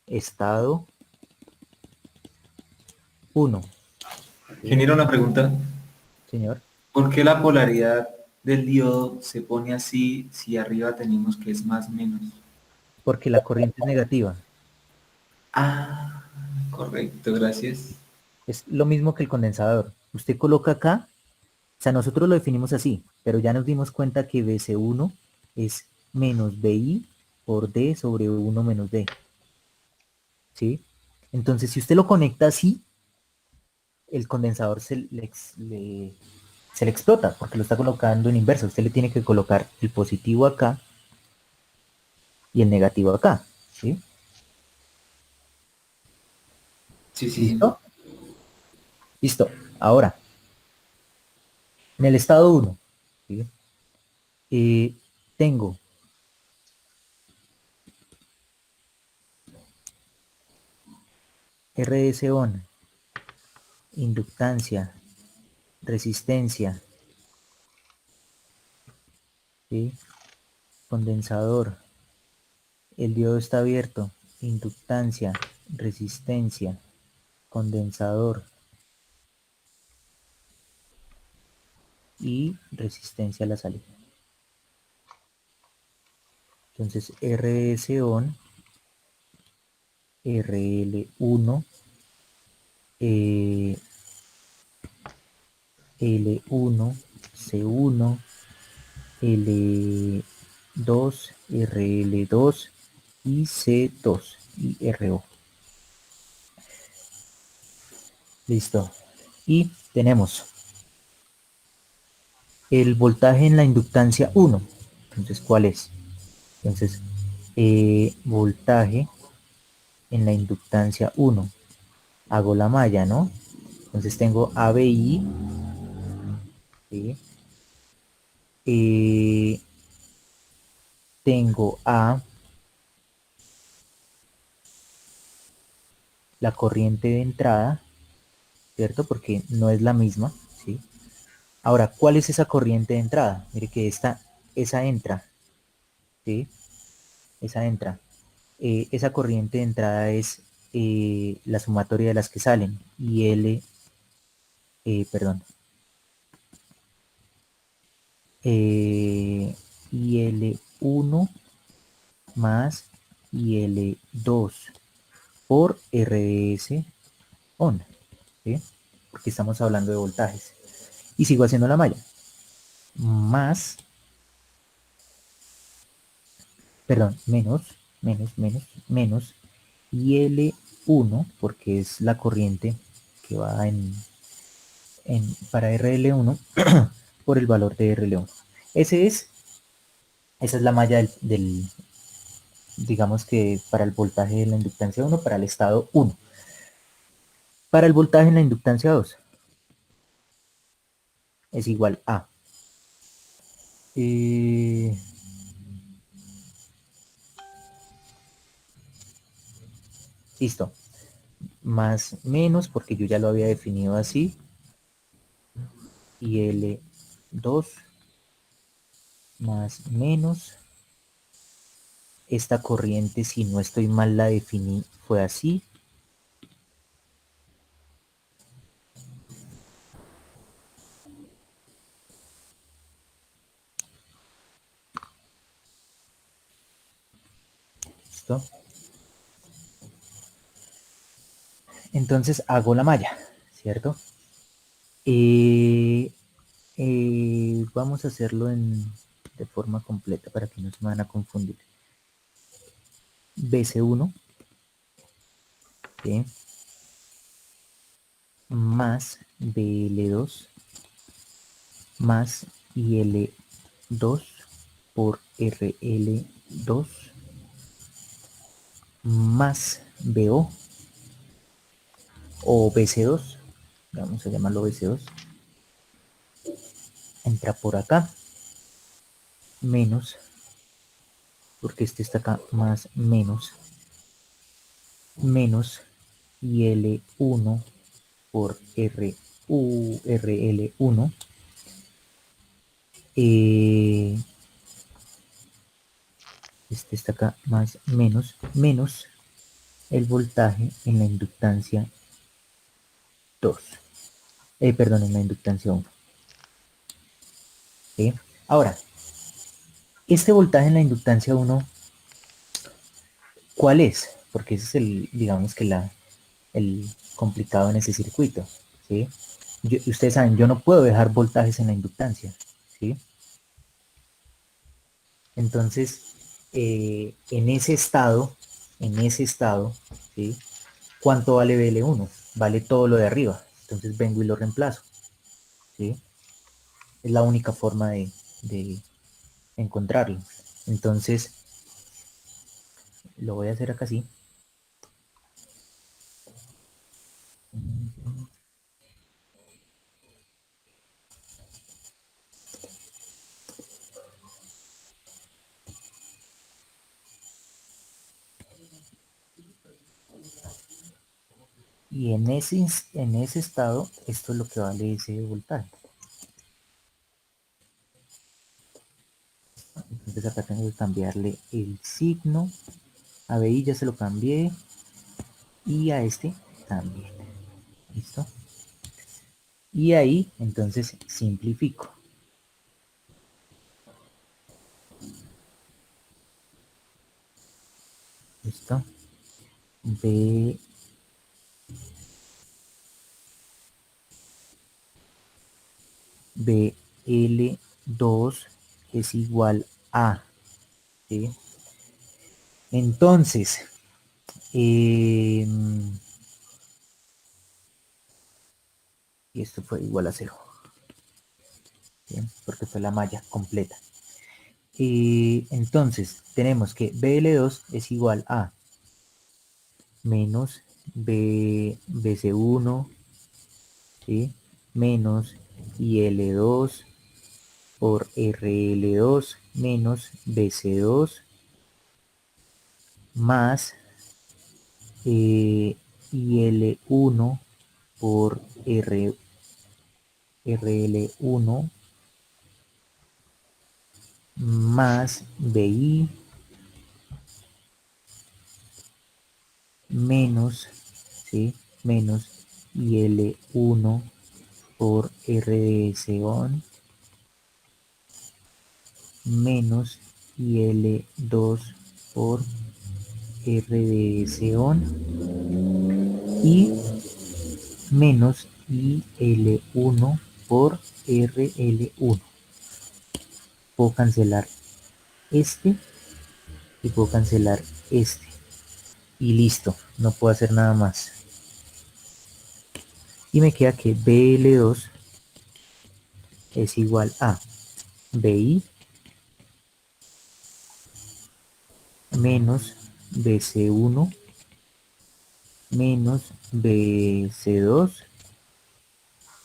estado 1. Genera una pregunta. Señor, ¿Por qué la polaridad del diodo se pone así si arriba tenemos que es más menos? porque la corriente es negativa. Ah, correcto, gracias. Es lo mismo que el condensador. Usted coloca acá, o sea, nosotros lo definimos así, pero ya nos dimos cuenta que BC1 es menos BI por D sobre 1 menos D. ¿Sí? Entonces, si usted lo conecta así, el condensador se le explota porque lo está colocando en inversa. Usted le tiene que colocar el positivo acá y el negativo acá, ¿sí? Sí, sí. ¿Listo? Listo. Ahora, en el estado 1, ¿sí? Tengo RS on, inductancia, resistencia, ¿sí? Condensador, el diodo está abierto, inductancia, resistencia, condensador y resistencia a la salida. Entonces RS on, RL1, L1, C1, L2, RL2 y C2 y RO. Listo. Y tenemos el voltaje en la inductancia 1. Entonces, ¿cuál es? Entonces, voltaje en la inductancia 1. Hago la malla, ¿no? Entonces tengo ABI. ¿Sí? Tengo a la corriente de entrada, ¿cierto? Porque no es la misma, ¿sí? Ahora, ¿cuál es esa corriente de entrada? Mire que esa entra, ¿sí? Esa entra. Esa corriente de entrada es la sumatoria de las que salen. Y perdón. IL1 más IL2 por RS on, ¿sí? Porque estamos hablando de voltajes. Y sigo haciendo la malla. Más, perdón, menos IL1, porque es la corriente que va para RL1 por el valor de RL1. Esa es la malla digamos que para el voltaje de la inductancia 1, para el estado 1. Para el voltaje en la inductancia 2 es igual a listo, más menos, porque yo ya lo había definido así, y L2 más menos, esta corriente, si no estoy mal la definí, fue así, listo. Entonces hago la malla, ¿cierto? Vamos a hacerlo de forma completa para que no se me van a confundir. BC1, ¿sí? Más BL2 más IL2 por RL2 más BO o BC2, vamos a llamarlo BC2, entra por acá, menos, porque este está acá, más menos IL1 por RL1, este está acá, más menos el voltaje en la inductancia 2, perdón, en la inductancia 1. ¿Sí? Ahora, este voltaje en la inductancia 1, ¿cuál es? Porque ese es digamos que el complicado en ese circuito, ¿sí? Ustedes saben, yo no puedo dejar voltajes en la inductancia, ¿sí? Entonces, en ese estado, ¿sí? ¿Cuánto vale BL1? Vale todo lo de arriba. Entonces vengo y lo reemplazo, ¿sí? Es la única forma de encontrarlo. Entonces, Lo voy a hacer acá sí. Y en ese estado, esto es lo que vale ese voltaje. Entonces acá tengo que cambiarle el signo. A BI ya se lo cambié. Y a este también. ¿Listo? Y ahí, entonces, simplifico. ¿Listo? B BL2 es igual a, ¿sí? Entonces, y esto fue igual a 0, ¿sí? Porque fue la malla completa. Entonces, tenemos que BL2 es igual a menos BC1, ¿sí? Menos IL2 por RL2 menos BC2 más IL1 por RL1 más BI menos, ¿sí? Menos IL1 por RDS-ON menos IL2 por RDS-ON y menos IL1 por RL1. Puedo cancelar este y puedo cancelar este. Y listo, no puedo hacer nada más. Y me queda que BL2 es igual a BI menos BC1 menos BC2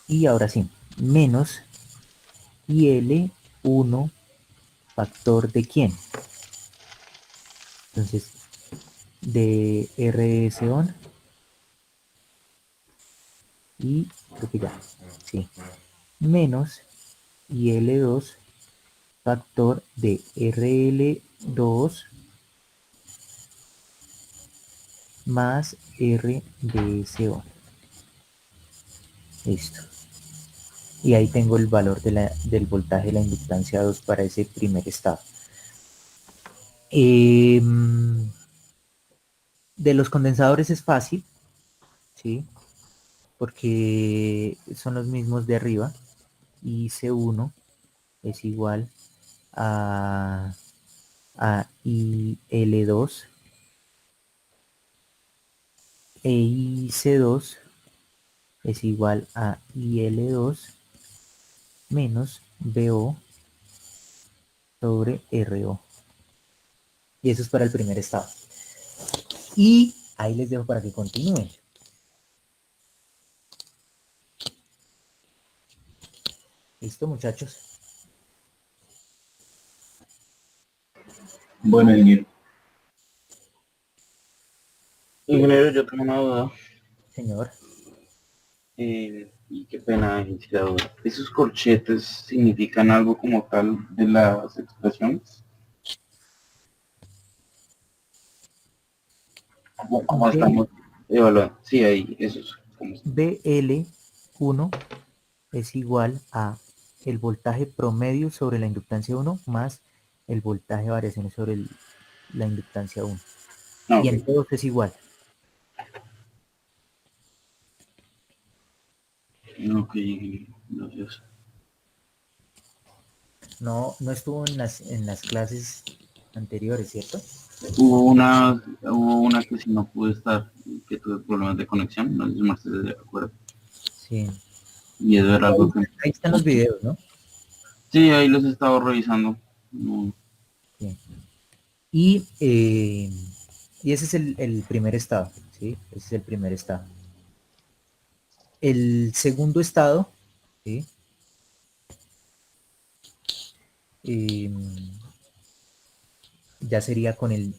y ahora sí, menos IL1 factor de quién. Entonces, de RS-ON y creo que ya, sí, menos IL2 factor de RL2 más RDS-ON. Listo. Y ahí tengo el valor del voltaje de la inductancia 2 para ese primer estado. De los condensadores es fácil, ¿sí? Porque son los mismos de arriba. Y C1 es igual a IL2 e IC2 es igual a IL2 menos BO sobre RO. Y eso es para el primer estado. Y ahí les dejo para que continúen. ¿Listo, muchachos? Bueno, ingeniero. Ingeniero, yo tengo una duda. Señor. Y qué pena, la duda. ¿Esos corchetes significan algo como tal de las expresiones? ¿Cómo estamos evaluando? Sí, ahí, esos. ¿Cómo están? BL1 es igual a el voltaje promedio sobre la inductancia 1 más el voltaje de variaciones sobre la inductancia 1. Ah, Y ok. en todos es igual. Ok, gracias. No estuvo en las clases anteriores, ¿cierto? Hubo una que sí no pude estar, que tuve problemas de conexión, no sé si más se acuerda. Sí. Y eso era algo que... Ahí están los videos, ¿no? Sí, ahí los he estado revisando. No, Sí. Y Y ese es el primer estado, ¿sí? Ese es el primer estado. El segundo estado, ¿sí? Ya sería con el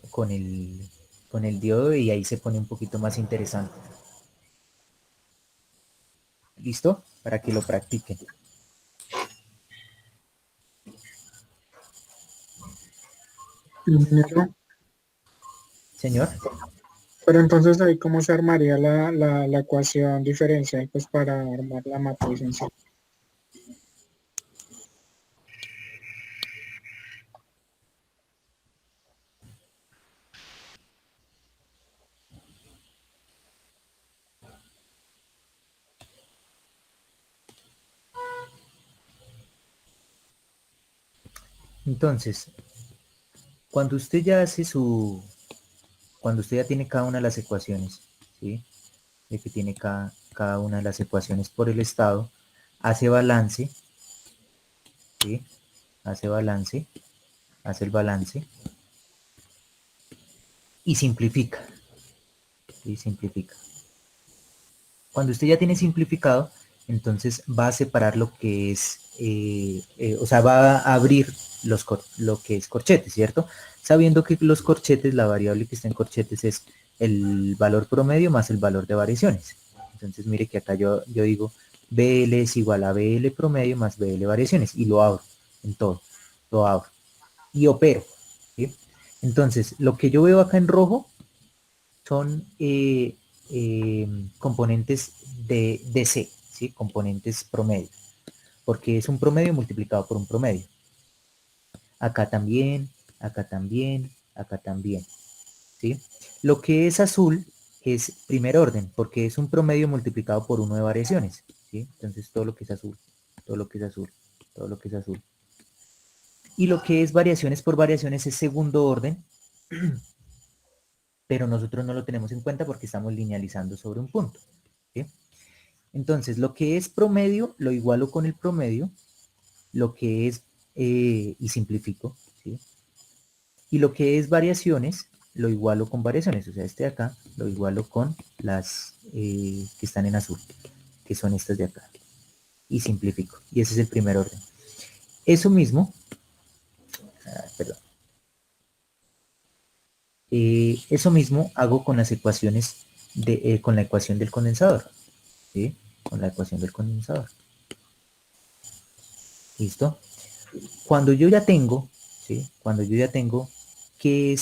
diodo y ahí se pone un poquito más interesante. ¿Listo? Para que lo practiquen. Ingeniero, Señor. pero entonces ahí cómo se armaría la ecuación diferencial pues para armar la matriz en sí. Entonces, cuando usted ya hace cuando usted ya tiene cada una de las ecuaciones, ¿sí? De que tiene cada una de las ecuaciones por el estado, hace balance, ¿sí? Hace el balance y simplifica, ¿sí? Simplifica. Cuando usted ya tiene simplificado, entonces va a separar lo que es, o sea, va a abrir lo que es corchetes, ¿cierto? Sabiendo que los corchetes, la variable que está en corchetes es el valor promedio más el valor de variaciones. Entonces mire que acá yo digo BL es igual a BL promedio más BL variaciones y lo abro en todo, lo abro y opero, ¿sí? Entonces lo que yo veo acá en rojo son componentes de C, ¿sí? Componentes promedio, porque es un promedio multiplicado por un promedio. Acá también, acá también, acá también, ¿sí? Lo que es azul es primer orden, porque es un promedio multiplicado por uno de variaciones, ¿sí? Entonces todo lo que es azul, todo lo que es azul, todo lo que es azul. Y lo que es variaciones por variaciones es segundo orden, pero nosotros no lo tenemos en cuenta porque estamos linealizando sobre un punto, ¿sí? Entonces, lo que es promedio, lo igualo con el promedio, lo que es, y simplifico, ¿sí? Y lo que es variaciones, lo igualo con variaciones, o sea, este de acá, lo igualo con las que están en azul, que son estas de acá, y simplifico, y ese es el primer orden. Eso mismo, perdón, eso mismo hago con las ecuaciones, con la ecuación del condensador, ¿sí? Con la ecuación del condensador. ¿Listo? Cuando yo ya tengo, ¿sí? Cuando yo ya tengo qué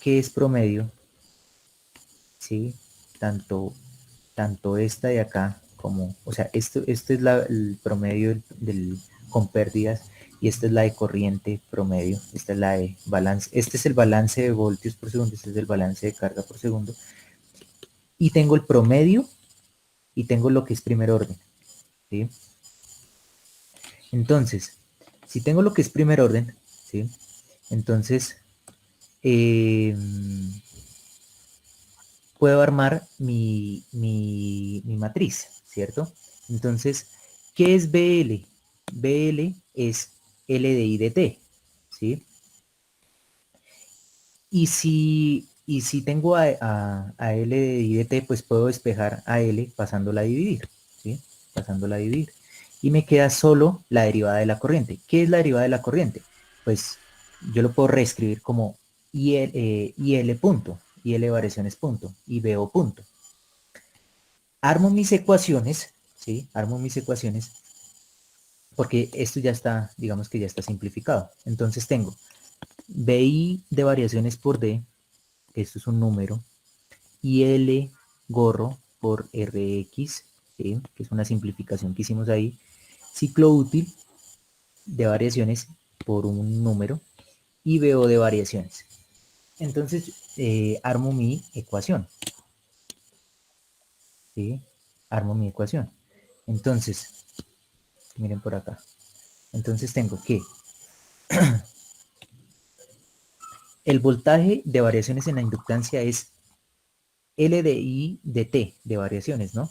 es promedio, ¿sí? Tanto esta de acá como, o sea, esto es el promedio con pérdidas y esta es la de corriente promedio, esta es la de balance, este es el balance de voltios por segundo, este es el balance de carga por segundo, y tengo el promedio y tengo lo que es primer orden, ¿sí? Entonces, si tengo lo que es primer orden, ¿sí? Entonces, puedo armar mi matriz, ¿cierto? Entonces, ¿qué es BL? BL es L de I de T, ¿sí? Y si tengo a L de I de T, pues puedo despejar a L pasándola a dividir, ¿sí? Pasándola a dividir. Y me queda solo la derivada de la corriente. ¿Qué es la derivada de la corriente? Pues yo lo puedo reescribir como IL punto, IL variaciones punto, y BO punto. Armo mis ecuaciones, ¿sí? Armo mis ecuaciones porque esto ya está, digamos que ya está simplificado. Entonces tengo BI de variaciones por D, esto es un número, y L gorro por RX, ¿sí? Que es una simplificación que hicimos ahí, ciclo útil de variaciones por un número y BO de variaciones. Entonces armo mi ecuación, ¿sí? Armo mi ecuación. Entonces, miren por acá. Entonces tengo que el voltaje de variaciones en la inductancia es L de I de T de variaciones, ¿no?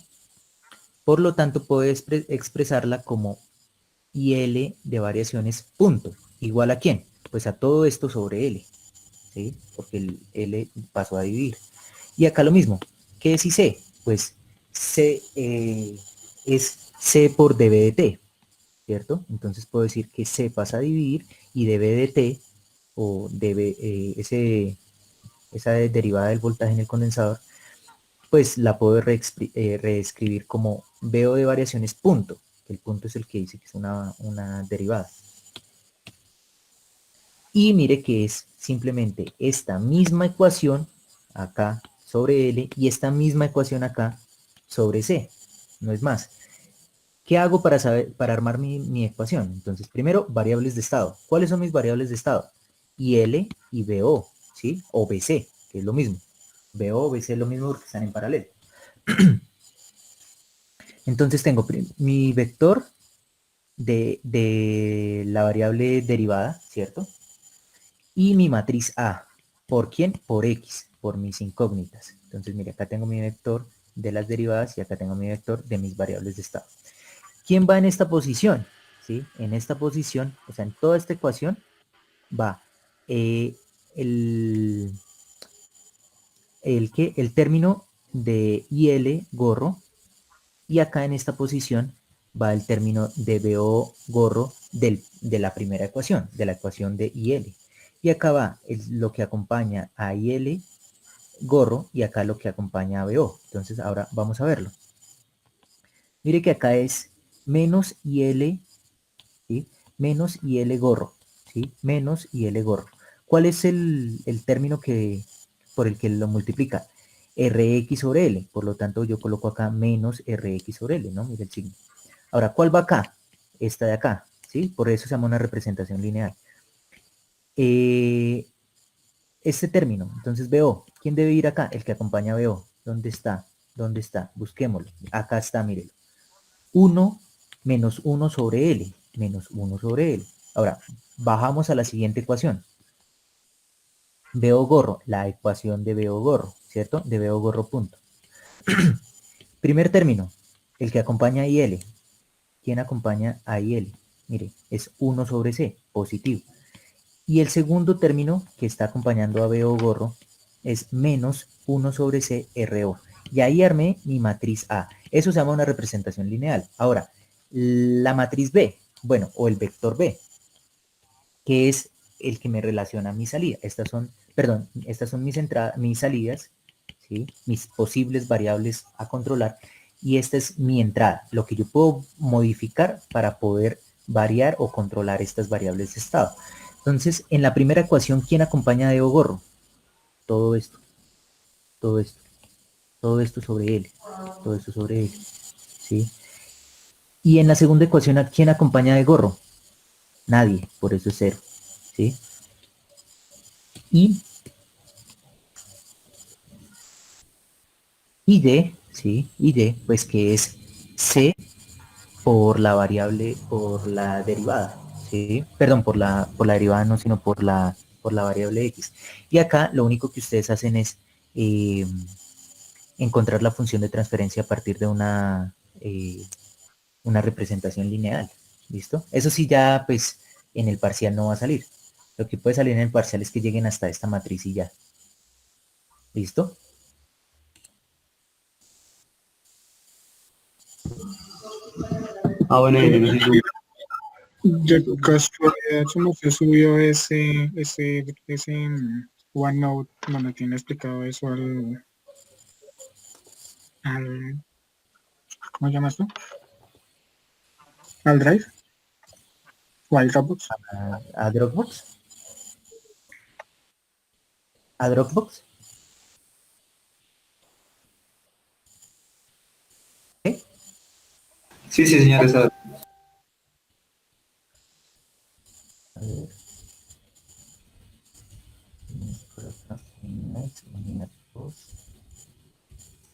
Por lo tanto, puedo expresarla como IL de variaciones punto. ¿Igual a quién? Pues a todo esto sobre L. ¿sí? Porque el L pasó a dividir. Y acá lo mismo. ¿Qué es IC? Pues C es C por dB de T, ¿cierto? Entonces puedo decir que C pasa a dividir y dB de T, o dB, esa derivada del voltaje en el condensador, pues la puedo reescribir como VO de variaciones punto. El punto es el que dice que es una derivada. Y mire que es simplemente esta misma ecuación acá sobre L y esta misma ecuación acá sobre C. No es más. ¿Qué hago para armar mi ecuación? Entonces, primero, variables de estado. ¿Cuáles son mis variables de estado? IL y BO, ¿sí? O BC, que es lo mismo. BO o BC es lo mismo porque están en paralelo. Entonces tengo mi vector de la variable derivada, ¿cierto? Y mi matriz A. ¿Por quién? Por X, por mis incógnitas. Entonces, mire, acá tengo mi vector de las derivadas y acá tengo mi vector de mis variables de estado. ¿Quién va en esta posición? ¿Sí? En esta posición, o sea, en toda esta ecuación, va el término de IL gorro, y acá en esta posición va el término de BO gorro de la primera ecuación, de la ecuación de IL. Y acá va lo que acompaña a IL gorro y acá lo que acompaña a BO. Entonces ahora vamos a verlo. Mire que acá es menos IL, ¿sí? Menos IL gorro, ¿sí? Menos IL gorro. ¿Cuál es el término por el que lo multiplica? Rx sobre L. Por lo tanto, yo coloco acá menos Rx sobre L, ¿no? Mire el signo. Ahora, ¿cuál va acá? Esta de acá, ¿sí? Por eso se llama una representación lineal. Este término, entonces BO, ¿quién debe ir acá? El que acompaña a BO. ¿Dónde está? ¿Dónde está? Busquémoslo. Acá está, mírelo. 1 menos 1 sobre L, menos 1 sobre L. Ahora, bajamos a la siguiente ecuación. BO gorro, la ecuación de BO gorro, ¿cierto? De BO gorro punto. Primer término, el que acompaña a IL. ¿Quién acompaña a IL? Mire, es 1 sobre C, positivo. Y el segundo término que está acompañando a BO gorro es menos 1 sobre C RO. Y ahí armé mi matriz A. Eso se llama una representación lineal. Ahora, la matriz B, bueno, o el vector B, que es el que me relaciona a mi salida. Estas son mis salidas, ¿sí? Mis posibles variables a controlar. Y esta es mi entrada, lo que yo puedo modificar para poder variar o controlar estas variables de estado. Entonces, en la primera ecuación, ¿quién acompaña a Deo gorro? Todo esto, todo esto, todo esto sobre L, todo esto sobre L, ¿sí? Y en la segunda ecuación, ¿a quién acompaña de gorro? Nadie, por eso es 0, ¿sí? Y D, ¿sí? Y D, pues que es C por la variable, por la derivada, ¿sí? Perdón, por la derivada no, sino por la variable X. Y acá lo único que ustedes hacen es encontrar la función de transferencia a partir de una representación lineal, ¿listo? Eso sí ya, pues, en el parcial no va a salir. Lo que puede salir en el parcial es que lleguen hasta esta matriz y ya. ¿Listo? Ah, bueno, no sé si De casualidad, ¿cómo se subió ese OneNote donde tiene explicado eso al ¿cómo se llama esto? ¿Al Drive? ¿O al Dropbox? ¿A Dropbox? ¿A Dropbox? ¿Qué? Sí, sí, señor, esa. A ver.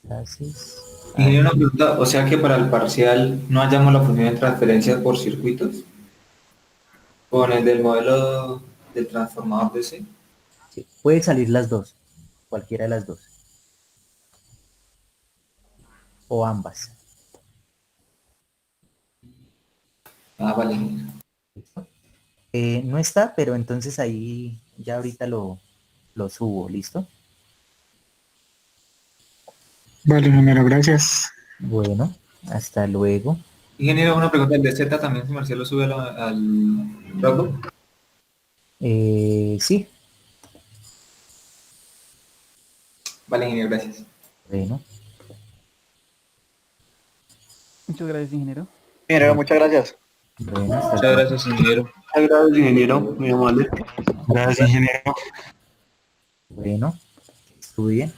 Clases. Ingeniero, una pregunta, o sea que para el parcial no hallamos la función de transferencia por circuitos con el del modelo del transformador DC. Sí, puede salir las dos, cualquiera de las dos, o ambas. Ah, vale. ¿Listo? No está, pero entonces ahí ya ahorita lo subo, ¿listo? Vale, ingeniero, gracias. Bueno, hasta luego. Ingeniero, una pregunta, ¿el de Z también si Marcelo sube al Dropbox? Sí, Vale, ingeniero, gracias. bueno. Muchas gracias, ingeniero. Ingeniero, muchas gracias. Bueno, hasta Muchas luego. gracias, ingeniero. Muchas gracias, ingeniero, muy amable. Bueno, estudien.